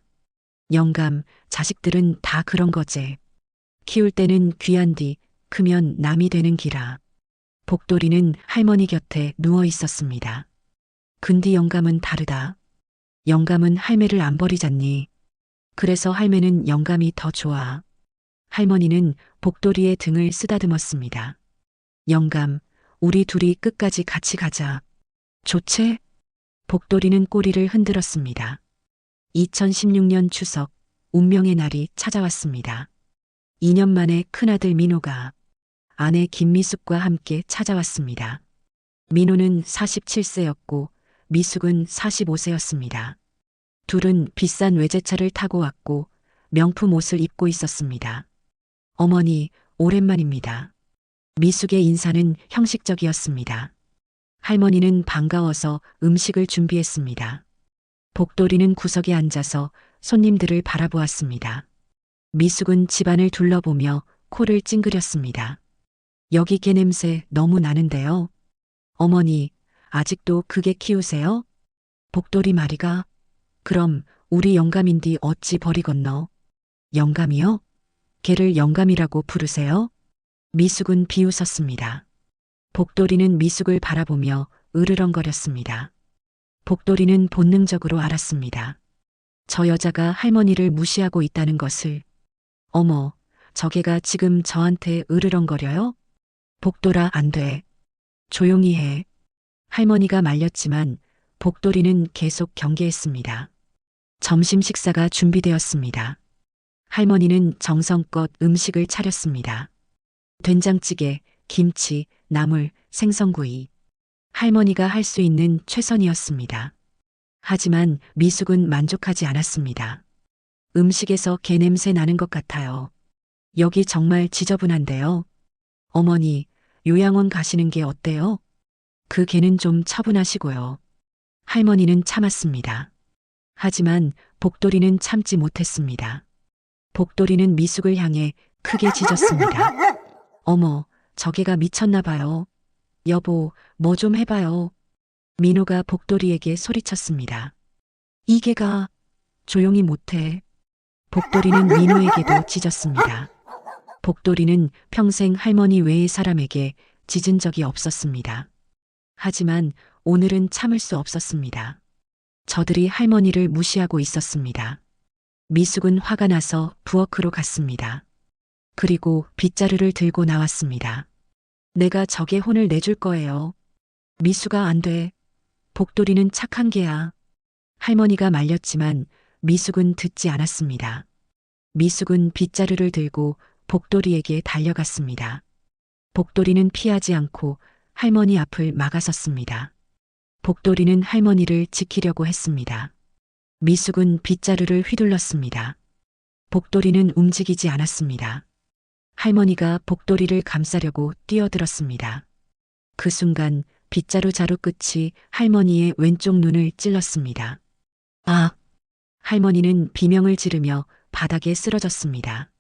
영감, 자식들은 다 그런 거제. 키울 때는 귀한 뒤 크면 남이 되는 기라. 복돌이는 할머니 곁에 누워 있었습니다. 근디 영감은 다르다. 영감은 할매를 안 버리잖니. 그래서 할매는 영감이 더 좋아. 할머니는 복돌이의 등을 쓰다듬었습니다. 영감, 우리 둘이 끝까지 같이 가자. 좋지? 복돌이는 꼬리를 흔들었습니다. 2016년 추석, 운명의 날이 찾아왔습니다. 2년 만에 큰아들 민호가 아내 김미숙과 함께 찾아왔습니다. 민호는 47세였고 미숙은 45세였습니다. 둘은 비싼 외제차를 타고 왔고 명품 옷을 입고 있었습니다. 어머니, 오랜만입니다. 미숙의 인사는 형식적이었습니다. 할머니는 반가워서 음식을 준비했습니다. 복돌이는 구석에 앉아서 손님들을 바라보았습니다. 미숙은 집안을 둘러보며 코를 찡그렸습니다. 여기 개 냄새 너무 나는데요. 어머니, 아직도 그게 키우세요? 복돌이 말이가. 그럼 우리 영감인디 어찌 버리건너. 영감이요? 개를 영감이라고 부르세요? 미숙은 비웃었습니다. 복돌이는 미숙을 바라보며 으르렁거렸습니다. 복돌이는 본능적으로 알았습니다. 저 여자가 할머니를 무시하고 있다는 것을. 어머, 저 개가 지금 저한테 으르렁거려요? 복돌아, 안 돼. 조용히 해. 할머니가 말렸지만 복돌이는 계속 경계했습니다. 점심 식사가 준비되었습니다. 할머니는 정성껏 음식을 차렸습니다. 된장찌개, 김치, 나물, 생선구이. 할머니가 할 수 있는 최선이었습니다. 하지만 미숙은 만족하지 않았습니다. 음식에서 개 냄새 나는 것 같아요. 여기 정말 지저분한데요. 어머니, 요양원 가시는 게 어때요? 그 개는 좀 처분하시고요. 할머니는 참았습니다. 하지만 복돌이는 참지 못했습니다. 복돌이는 미숙을 향해 크게 짖었습니다. 어머, 저 개가 미쳤나 봐요. 여보, 뭐 좀 해봐요. 민호가 복돌이에게 소리쳤습니다. 이 개가 조용히 못해. 복돌이는 민호에게도 짖었습니다. 복돌이는 평생 할머니 외의 사람에게 짖은 적이 없었습니다. 하지만 오늘은 참을 수 없었습니다. 저들이 할머니를 무시하고 있었습니다. 미숙은 화가 나서 부엌으로 갔습니다. 그리고 빗자루를 들고 나왔습니다. 내가 저게 혼을 내줄 거예요. 미숙아, 안 돼. 복돌이는 착한 개야. 할머니가 말렸지만 미숙은 듣지 않았습니다. 미숙은 빗자루를 들고 복돌이에게 달려갔습니다. 복돌이는 피하지 않고 할머니 앞을 막아섰습니다. 복돌이는 할머니를 지키려고 했습니다. 미숙은 빗자루를 휘둘렀습니다. 복돌이는 움직이지 않았습니다. 할머니가 복돌이를 감싸려고 뛰어들었습니다. 그 순간 빗자루 자루 끝이 할머니의 왼쪽 눈을 찔렀습니다. 아! 할머니는 비명을 지르며 바닥에 쓰러졌습니다.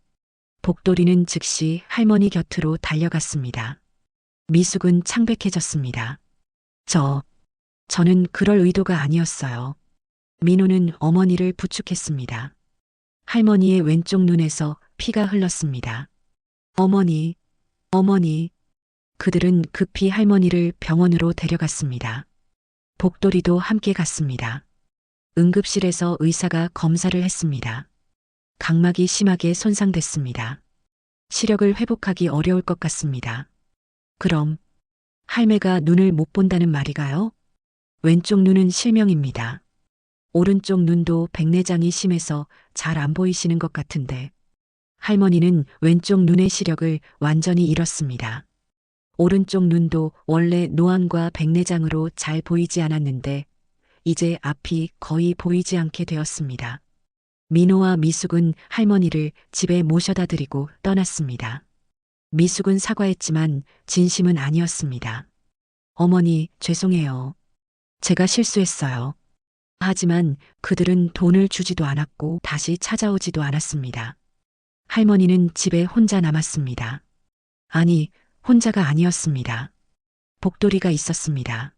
복돌이는 즉시 할머니 곁으로 달려갔습니다. 미숙은 창백해졌습니다. 저는 그럴 의도가 아니었어요. 민호는 어머니를 부축했습니다. 할머니의 왼쪽 눈에서 피가 흘렀습니다. 어머니. 그들은 급히 할머니를 병원으로 데려갔습니다. 복돌이도 함께 갔습니다. 응급실에서 의사가 검사를 했습니다. 각막이 심하게 손상됐습니다. 시력을 회복하기 어려울 것 같습니다. 그럼 할매가 눈을 못 본다는 말이가요? 왼쪽 눈은 실명입니다. 오른쪽 눈도 백내장이 심해서 잘 안 보이시는 것 같은데 할머니는 왼쪽 눈의 시력을 완전히 잃었습니다. 오른쪽 눈도 원래 노안과 백내장으로 잘 보이지 않았는데 이제 앞이 거의 보이지 않게 되었습니다. 민호와 미숙은 할머니를 집에 모셔다 드리고 떠났습니다. 미숙은 사과했지만 진심은 아니었습니다. 어머니, 죄송해요. 제가 실수했어요. 하지만 그들은 돈을 주지도 않았고 다시 찾아오지도 않았습니다. 할머니는 집에 혼자 남았습니다. 아니, 혼자가 아니었습니다. 복돌이가 있었습니다.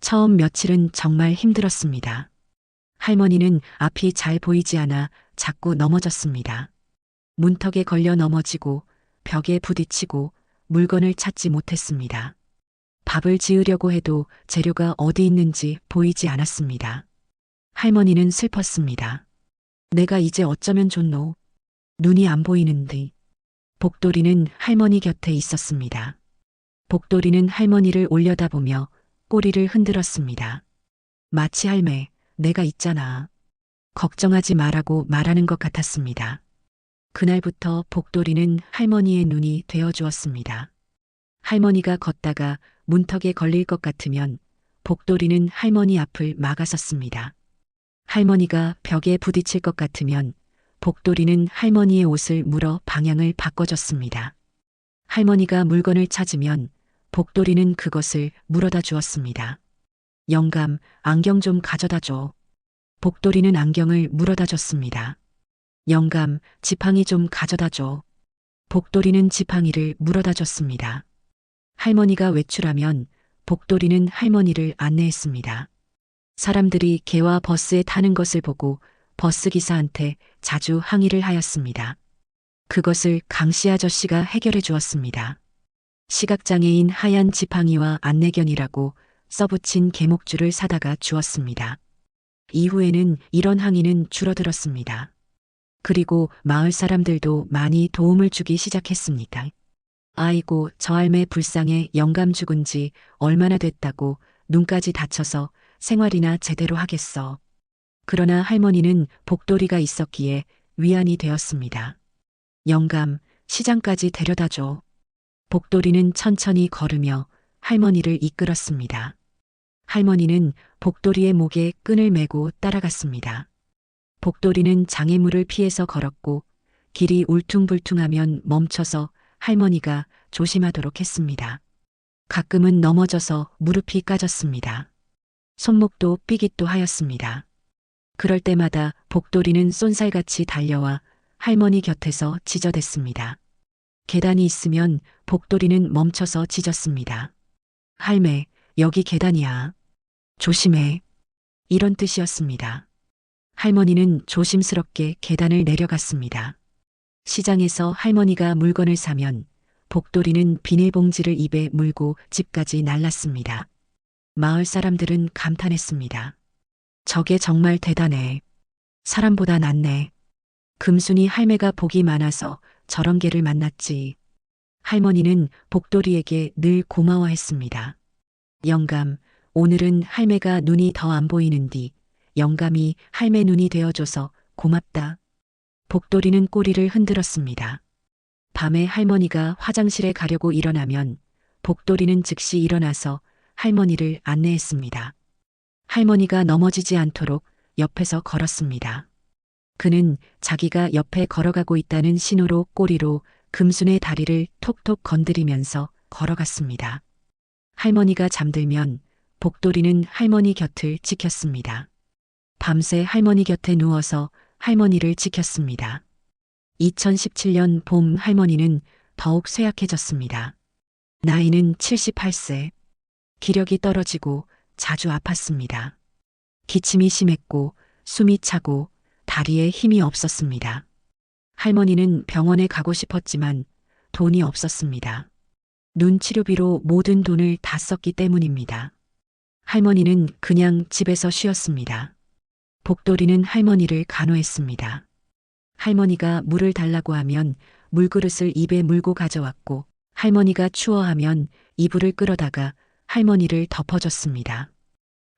처음 며칠은 정말 힘들었습니다. 할머니는 앞이 잘 보이지 않아 자꾸 넘어졌습니다. 문턱에 걸려 넘어지고 벽에 부딪히고 물건을 찾지 못했습니다. 밥을 지으려고 해도 재료가 어디 있는지 보이지 않았습니다. 할머니는 슬펐습니다. 내가 이제 어쩌면 좋노. 눈이 안 보이는데. 복돌이는 할머니 곁에 있었습니다. 복돌이는 할머니를 올려다보며 꼬리를 흔들었습니다. 마치 할매, 내가 있잖아. 걱정하지 말라고 말하는 것 같았습니다. 그날부터 복돌이는 할머니의 눈이 되어 주었습니다. 할머니가 걷다가 문턱에 걸릴 것 같으면 복돌이는 할머니 앞을 막아섰습니다. 할머니가 벽에 부딪힐 것 같으면 복돌이는 할머니의 옷을 물어 방향을 바꿔줬습니다. 할머니가 물건을 찾으면 복돌이는 그것을 물어다 주었습니다. 영감, 안경 좀 가져다 줘. 복돌이는 안경을 물어다 줬습니다. 영감, 지팡이 좀 가져다 줘. 복돌이는 지팡이를 물어다 줬습니다. 할머니가 외출하면 복돌이는 할머니를 안내했습니다. 사람들이 개와 버스에 타는 것을 보고 버스 기사한테 자주 항의를 하였습니다. 그것을 강씨 아저씨가 해결해 주었습니다. 시각장애인 하얀 지팡이와 안내견이라고 써붙인 개목줄을 사다가 주었습니다. 이후에는 이런 항의는 줄어들었습니다. 그리고 마을 사람들도 많이 도움을 주기 시작했습니다. 아이고, 저 할매 불쌍해. 영감 죽은 지 얼마나 됐다고 눈까지 다쳐서 생활이나 제대로 하겠어. 그러나 할머니는 복돌이가 있었기에 위안이 되었습니다. 영감, 시장까지 데려다 줘. 복돌이는 천천히 걸으며 할머니를 이끌었습니다. 할머니는 복돌이의 목에 끈을 매고 따라갔습니다. 복돌이는 장애물을 피해서 걸었고 길이 울퉁불퉁하면 멈춰서 할머니가 조심하도록 했습니다. 가끔은 넘어져서 무릎이 까졌습니다. 손목도 삐깃도 하였습니다. 그럴 때마다 복돌이는 쏜살같이 달려와 할머니 곁에서 지저댔습니다. 계단이 있으면 복돌이는 멈춰서 짖었습니다. 할매, 여기 계단이야. 조심해. 이런 뜻이었습니다. 할머니는 조심스럽게 계단을 내려갔습니다. 시장에서 할머니가 물건을 사면 복돌이는 비닐봉지를 입에 물고 집까지 날랐습니다. 마을 사람들은 감탄했습니다. 저게 정말 대단해. 사람보다 낫네. 금순이 할매가 복이 많아서 저런 개를 만났지. 할머니는 복돌이에게 늘 고마워했습니다. 영감, 오늘은 할매가 눈이 더 안 보이는디 영감이 할매 눈이 되어줘서 고맙다. 복돌이는 꼬리를 흔들었습니다. 밤에 할머니가 화장실에 가려고 일어나면 복돌이는 즉시 일어나서 할머니를 안내했습니다. 할머니가 넘어지지 않도록 옆에서 걸었습니다. 그는 자기가 옆에 걸어가고 있다는 신호로 꼬리로 금순의 다리를 톡톡 건드리면서 걸어갔습니다. 할머니가 잠들면 복돌이는 할머니 곁을 지켰습니다. 밤새 할머니 곁에 누워서 할머니를 지켰습니다. 2017년 봄 할머니는 더욱 쇠약해졌습니다. 나이는 78세. 기력이 떨어지고 자주 아팠습니다. 기침이 심했고 숨이 차고 다리에 힘이 없었습니다. 할머니는 병원에 가고 싶었지만 돈이 없었습니다. 눈 치료비로 모든 돈을 다 썼기 때문입니다. 할머니는 그냥 집에서 쉬었습니다. 복돌이는 할머니를 간호했습니다. 할머니가 물을 달라고 하면 물그릇을 입에 물고 가져왔고 할머니가 추워하면 이불을 끌어다가 할머니를 덮어줬습니다.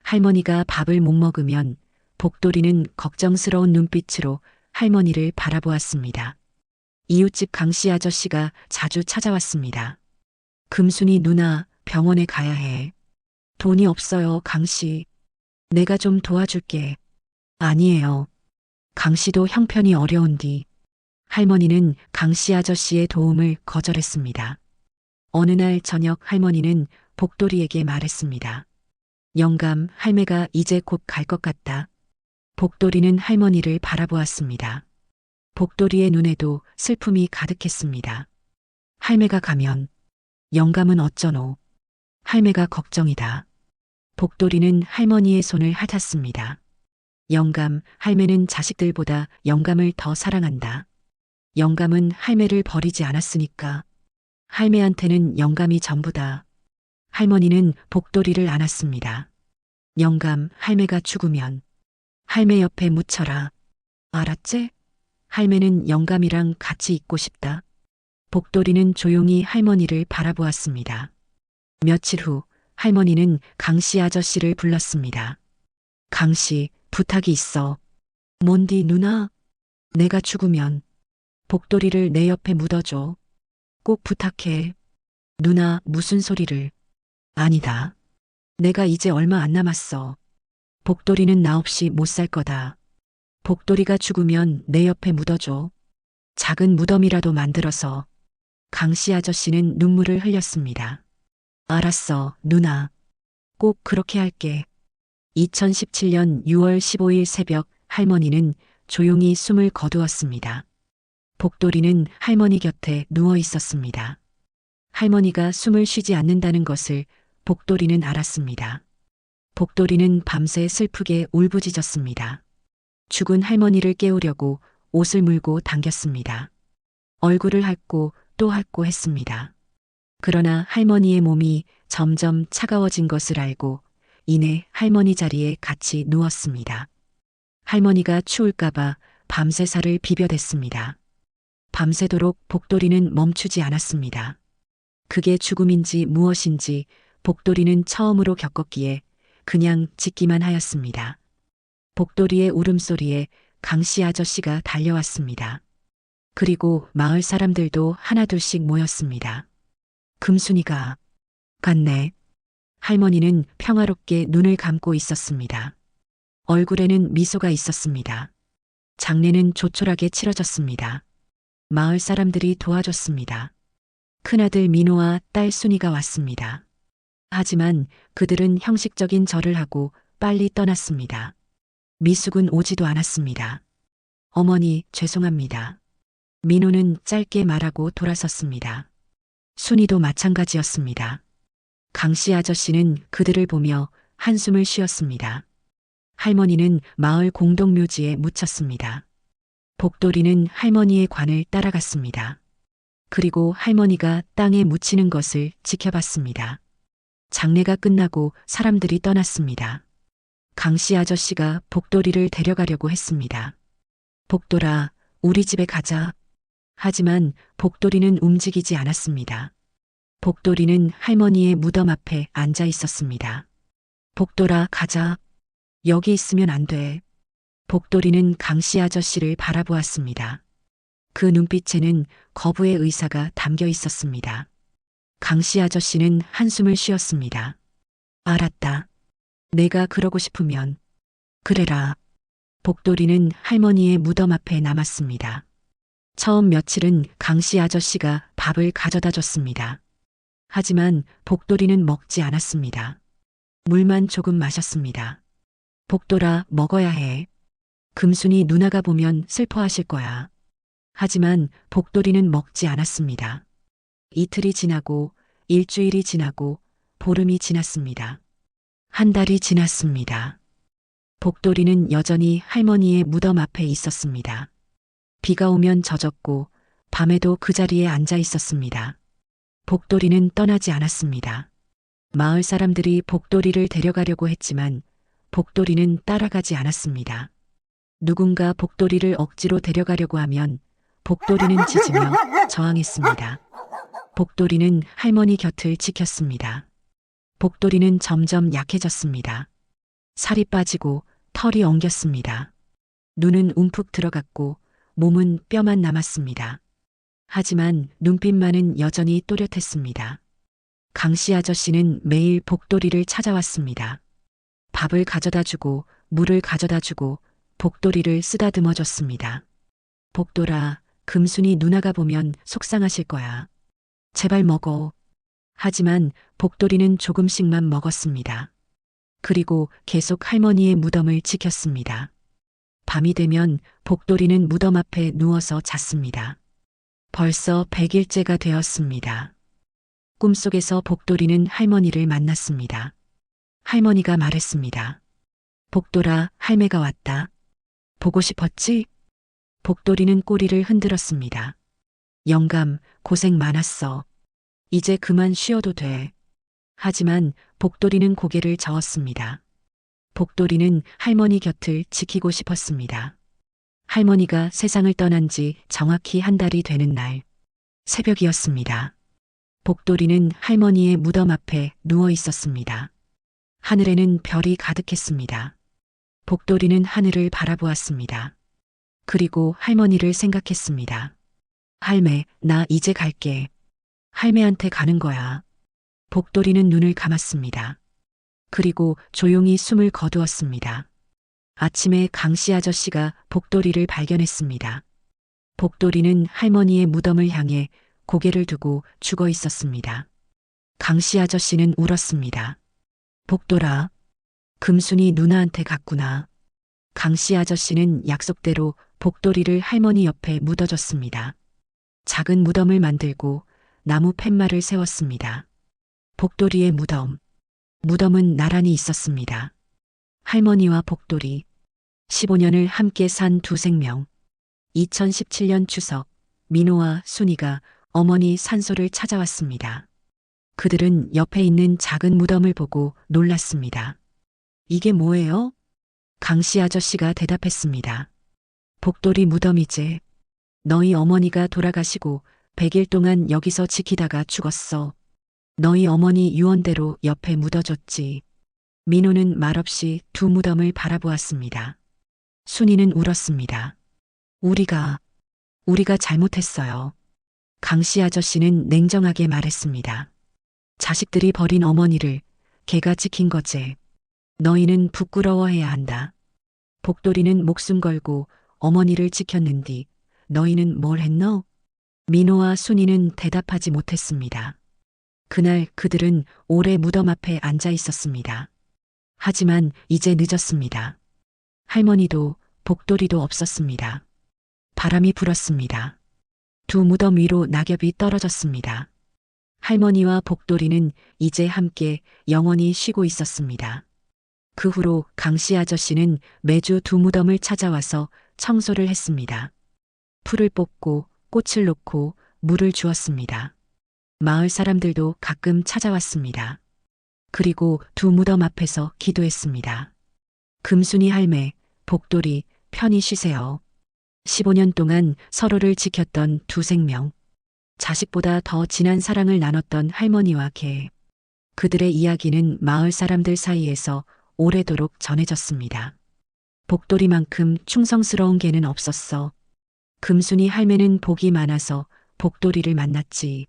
할머니가 밥을 못 먹으면 복돌이는 걱정스러운 눈빛으로 할머니를 바라보았습니다. 이웃집 강씨 아저씨가 자주 찾아왔습니다. 금순이 누나, 병원에 가야 해. 돈이 없어요, 강씨. 내가 좀 도와줄게. 아니에요. 강씨도 형편이 어려운디. 할머니는 강씨 아저씨의 도움을 거절했습니다. 어느 날 저녁 할머니는 복돌이에게 말했습니다. 영감, 할매가 이제 곧 갈 것 같다. 복돌이는 할머니를 바라보았습니다. 복돌이의 눈에도 슬픔이 가득했습니다. 할매가 가면 영감은 어쩌노? 할매가 걱정이다. 복돌이는 할머니의 손을 핥았습니다. 영감, 할매는 자식들보다 영감을 더 사랑한다. 영감은 할매를 버리지 않았으니까. 할매한테는 영감이 전부다. 할머니는 복돌이를 안았습니다. 영감, 할매가 죽으면 할매 옆에 묻혀라. 알았지? 할매는 영감이랑 같이 있고 싶다. 복돌이는 조용히 할머니를 바라보았습니다. 며칠 후 할머니는 강씨 아저씨를 불렀습니다. 강씨, 부탁이 있어. 뭔디 누나? 내가 죽으면 복돌이를 내 옆에 묻어줘. 꼭 부탁해. 누나, 무슨 소리를. 아니다. 내가 이제 얼마 안 남았어. 복돌이는 나 없이 못 살 거다. 복돌이가 죽으면 내 옆에 묻어줘. 작은 무덤이라도 만들어서. 강씨 아저씨는 눈물을 흘렸습니다. 알았어, 누나. 꼭 그렇게 할게. 2017년 6월 15일 새벽 할머니는 조용히 숨을 거두었습니다. 복돌이는 할머니 곁에 누워 있었습니다. 할머니가 숨을 쉬지 않는다는 것을 복돌이는 알았습니다. 복돌이는 밤새 슬프게 울부짖었습니다. 죽은 할머니를 깨우려고 옷을 물고 당겼습니다. 얼굴을 핥고 또 핥고 했습니다. 그러나 할머니의 몸이 점점 차가워진 것을 알고 이내 할머니 자리에 같이 누웠습니다. 할머니가 추울까봐 밤새 살을 비벼댔습니다. 밤새도록 복돌이는 멈추지 않았습니다. 그게 죽음인지 무엇인지 복돌이는 처음으로 겪었기에 그냥 짓기만 하였습니다. 복돌이의 울음소리에 강씨 아저씨가 달려왔습니다. 그리고 마을 사람들도 하나둘씩 모였습니다. 금순이가 갔네. 할머니는 평화롭게 눈을 감고 있었습니다. 얼굴에는 미소가 있었습니다. 장례는 조촐하게 치러졌습니다. 마을 사람들이 도와줬습니다. 큰아들 민호와 딸 순이가 왔습니다. 하지만 그들은 형식적인 절을 하고 빨리 떠났습니다. 미숙은 오지도 않았습니다. 어머니, 죄송합니다. 민호는 짧게 말하고 돌아섰습니다. 순이도 마찬가지였습니다. 강씨 아저씨는 그들을 보며 한숨을 쉬었습니다. 할머니는 마을 공동묘지에 묻혔습니다. 복돌이는 할머니의 관을 따라갔습니다. 그리고 할머니가 땅에 묻히는 것을 지켜봤습니다. 장례가 끝나고 사람들이 떠났습니다. 강씨 아저씨가 복돌이를 데려가려고 했습니다. 복돌아, 우리 집에 가자. 하지만 복돌이는 움직이지 않았습니다. 복돌이는 할머니의 무덤 앞에 앉아 있었습니다. 복돌아, 가자. 여기 있으면 안 돼. 복돌이는 강씨 아저씨를 바라보았습니다. 그 눈빛에는 거부의 의사가 담겨 있었습니다. 강씨 아저씨는 한숨을 쉬었습니다. 알았다. 내가 그러고 싶으면 그래라. 복돌이는 할머니의 무덤 앞에 남았습니다. 처음 며칠은 강씨 아저씨가 밥을 가져다 줬습니다. 하지만 복돌이는 먹지 않았습니다. 물만 조금 마셨습니다. 복돌아, 먹어야 해. 금순이 누나가 보면 슬퍼하실 거야. 하지만 복돌이는 먹지 않았습니다. 이틀이 지나고 일주일이 지나고 보름이 지났습니다. 한 달이 지났습니다. 복돌이는 여전히 할머니의 무덤 앞에 있었습니다. 비가 오면 젖었고 밤에도 그 자리에 앉아 있었습니다. 복돌이는 떠나지 않았습니다. 마을 사람들이 복돌이를 데려가려고 했지만 복돌이는 따라가지 않았습니다. 누군가 복돌이를 억지로 데려가려고 하면 복돌이는 짖으며 저항했습니다. 복돌이는 할머니 곁을 지켰습니다. 복돌이는 점점 약해졌습니다. 살이 빠지고 털이 엉겼습니다. 눈은 움푹 들어갔고 몸은 뼈만 남았습니다. 하지만 눈빛만은 여전히 또렷했습니다. 강씨 아저씨는 매일 복돌이를 찾아왔습니다. 밥을 가져다 주고 물을 가져다 주고 복돌이를 쓰다듬어 줬습니다. 복돌아, 금순이 누나가 보면 속상하실 거야. 제발 먹어. 하지만 복돌이는 조금씩만 먹었습니다. 그리고 계속 할머니의 무덤을 지켰습니다. 밤이 되면 복돌이는 무덤 앞에 누워서 잤습니다. 벌써 100일째가 되었습니다. 꿈속에서 복돌이는 할머니를 만났습니다. 할머니가 말했습니다. 복돌아, 할매가 왔다. 보고 싶었지? 복돌이는 꼬리를 흔들었습니다. 영감, 고생 많았어. 이제 그만 쉬어도 돼. 하지만 복돌이는 고개를 저었습니다. 복돌이는 할머니 곁을 지키고 싶었습니다. 할머니가 세상을 떠난 지 정확히 한 달이 되는 날, 새벽이었습니다. 복돌이는 할머니의 무덤 앞에 누워 있었습니다. 하늘에는 별이 가득했습니다. 복돌이는 하늘을 바라보았습니다. 그리고 할머니를 생각했습니다. 할매, 나 이제 갈게. 할매한테 가는 거야. 복돌이는 눈을 감았습니다. 그리고 조용히 숨을 거두었습니다. 아침에 강씨 아저씨가 복돌이를 발견했습니다. 복돌이는 할머니의 무덤을 향해 고개를 두고 죽어 있었습니다. 강씨 아저씨는 울었습니다. 복돌아, 금순이 누나한테 갔구나. 강씨 아저씨는 약속대로 복돌이를 할머니 옆에 묻어줬습니다. 작은 무덤을 만들고 나무 팻말을 세웠습니다. 복돌이의 무덤. 무덤은 나란히 있었습니다. 할머니와 복돌이. 15년을 함께 산 두 생명. 2017년 추석, 민호와 순이가 어머니 산소를 찾아왔습니다. 그들은 옆에 있는 작은 무덤을 보고 놀랐습니다. 이게 뭐예요? 강씨 아저씨가 대답했습니다. 복돌이 무덤이지. 너희 어머니가 돌아가시고 100일 동안 여기서 지키다가 죽었어. 너희 어머니 유언대로 옆에 묻어줬지. 민호는 말없이 두 무덤을 바라보았습니다. 순이는 울었습니다. 우리가 잘못했어요. 강씨 아저씨는 냉정하게 말했습니다. 자식들이 버린 어머니를 걔가 지킨 거지. 너희는 부끄러워해야 한다. 복돌이는 목숨 걸고 어머니를 지켰는디 너희는 뭘 했노? 민호와 순이는 대답하지 못했습니다. 그날 그들은 오래 무덤 앞에 앉아 있었습니다. 하지만 이제 늦었습니다. 할머니도 복돌이도 없었습니다. 바람이 불었습니다. 두 무덤 위로 낙엽이 떨어졌습니다. 할머니와 복돌이는 이제 함께 영원히 쉬고 있었습니다. 그 후로 강씨 아저씨는 매주 두 무덤을 찾아와서 청소를 했습니다. 풀을 뽑고 꽃을 놓고 물을 주었습니다. 마을 사람들도 가끔 찾아왔습니다. 그리고 두 무덤 앞에서 기도했습니다. 금순이 할매, 복돌이, 편히 쉬세요. 15년 동안 서로를 지켰던 두 생명. 자식보다 더 진한 사랑을 나눴던 할머니와 개. 그들의 이야기는 마을 사람들 사이에서 오래도록 전해졌습니다. 복돌이만큼 충성스러운 개는 없었어. 금순이 할매는 복이 많아서 복돌이를 만났지.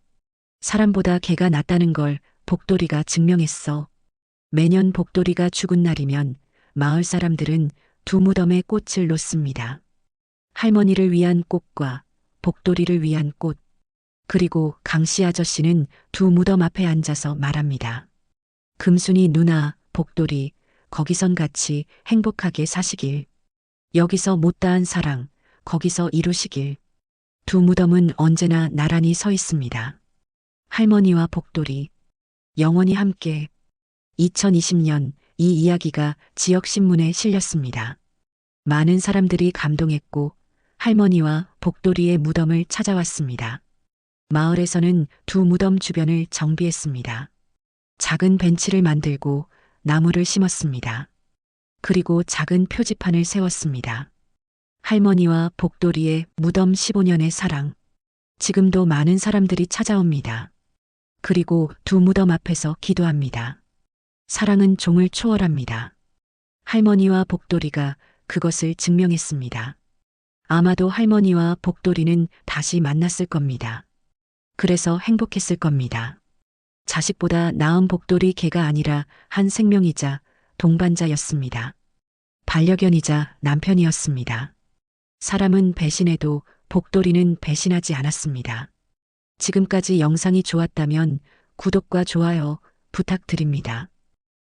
사람보다 개가 낫다는 걸 복돌이가 증명했어. 매년 복돌이가 죽은 날이면 마을 사람들은 두 무덤에 꽃을 놓습니다. 할머니를 위한 꽃과 복돌이를 위한 꽃. 그리고 강씨 아저씨는 두 무덤 앞에 앉아서 말합니다. 금순이 누나, 복돌이, 거기선 같이 행복하게 사시길. 여기서 못다한 사랑, 거기서 이루시길. 두 무덤은 언제나 나란히 서 있습니다. 할머니와 복돌이, 영원히 함께. 2020년 이 이야기가 지역신문에 실렸습니다. 많은 사람들이 감동했고 할머니와 복돌이의 무덤을 찾아왔습니다. 마을에서는 두 무덤 주변을 정비했습니다. 작은 벤치를 만들고 나무를 심었습니다. 그리고 작은 표지판을 세웠습니다. 할머니와 복돌이의 무덤 15년의 사랑. 지금도 많은 사람들이 찾아옵니다. 그리고 두 무덤 앞에서 기도합니다. 사랑은 종을 초월합니다. 할머니와 복돌이가 그것을 증명했습니다. 아마도 할머니와 복돌이는 다시 만났을 겁니다. 그래서 행복했을 겁니다. 자식보다 나은 복돌이 개가 아니라 한 생명이자 동반자였습니다. 반려견이자 남편이었습니다. 사람은 배신해도 복돌이는 배신하지 않았습니다. 지금까지 영상이 좋았다면 구독과 좋아요 부탁드립니다.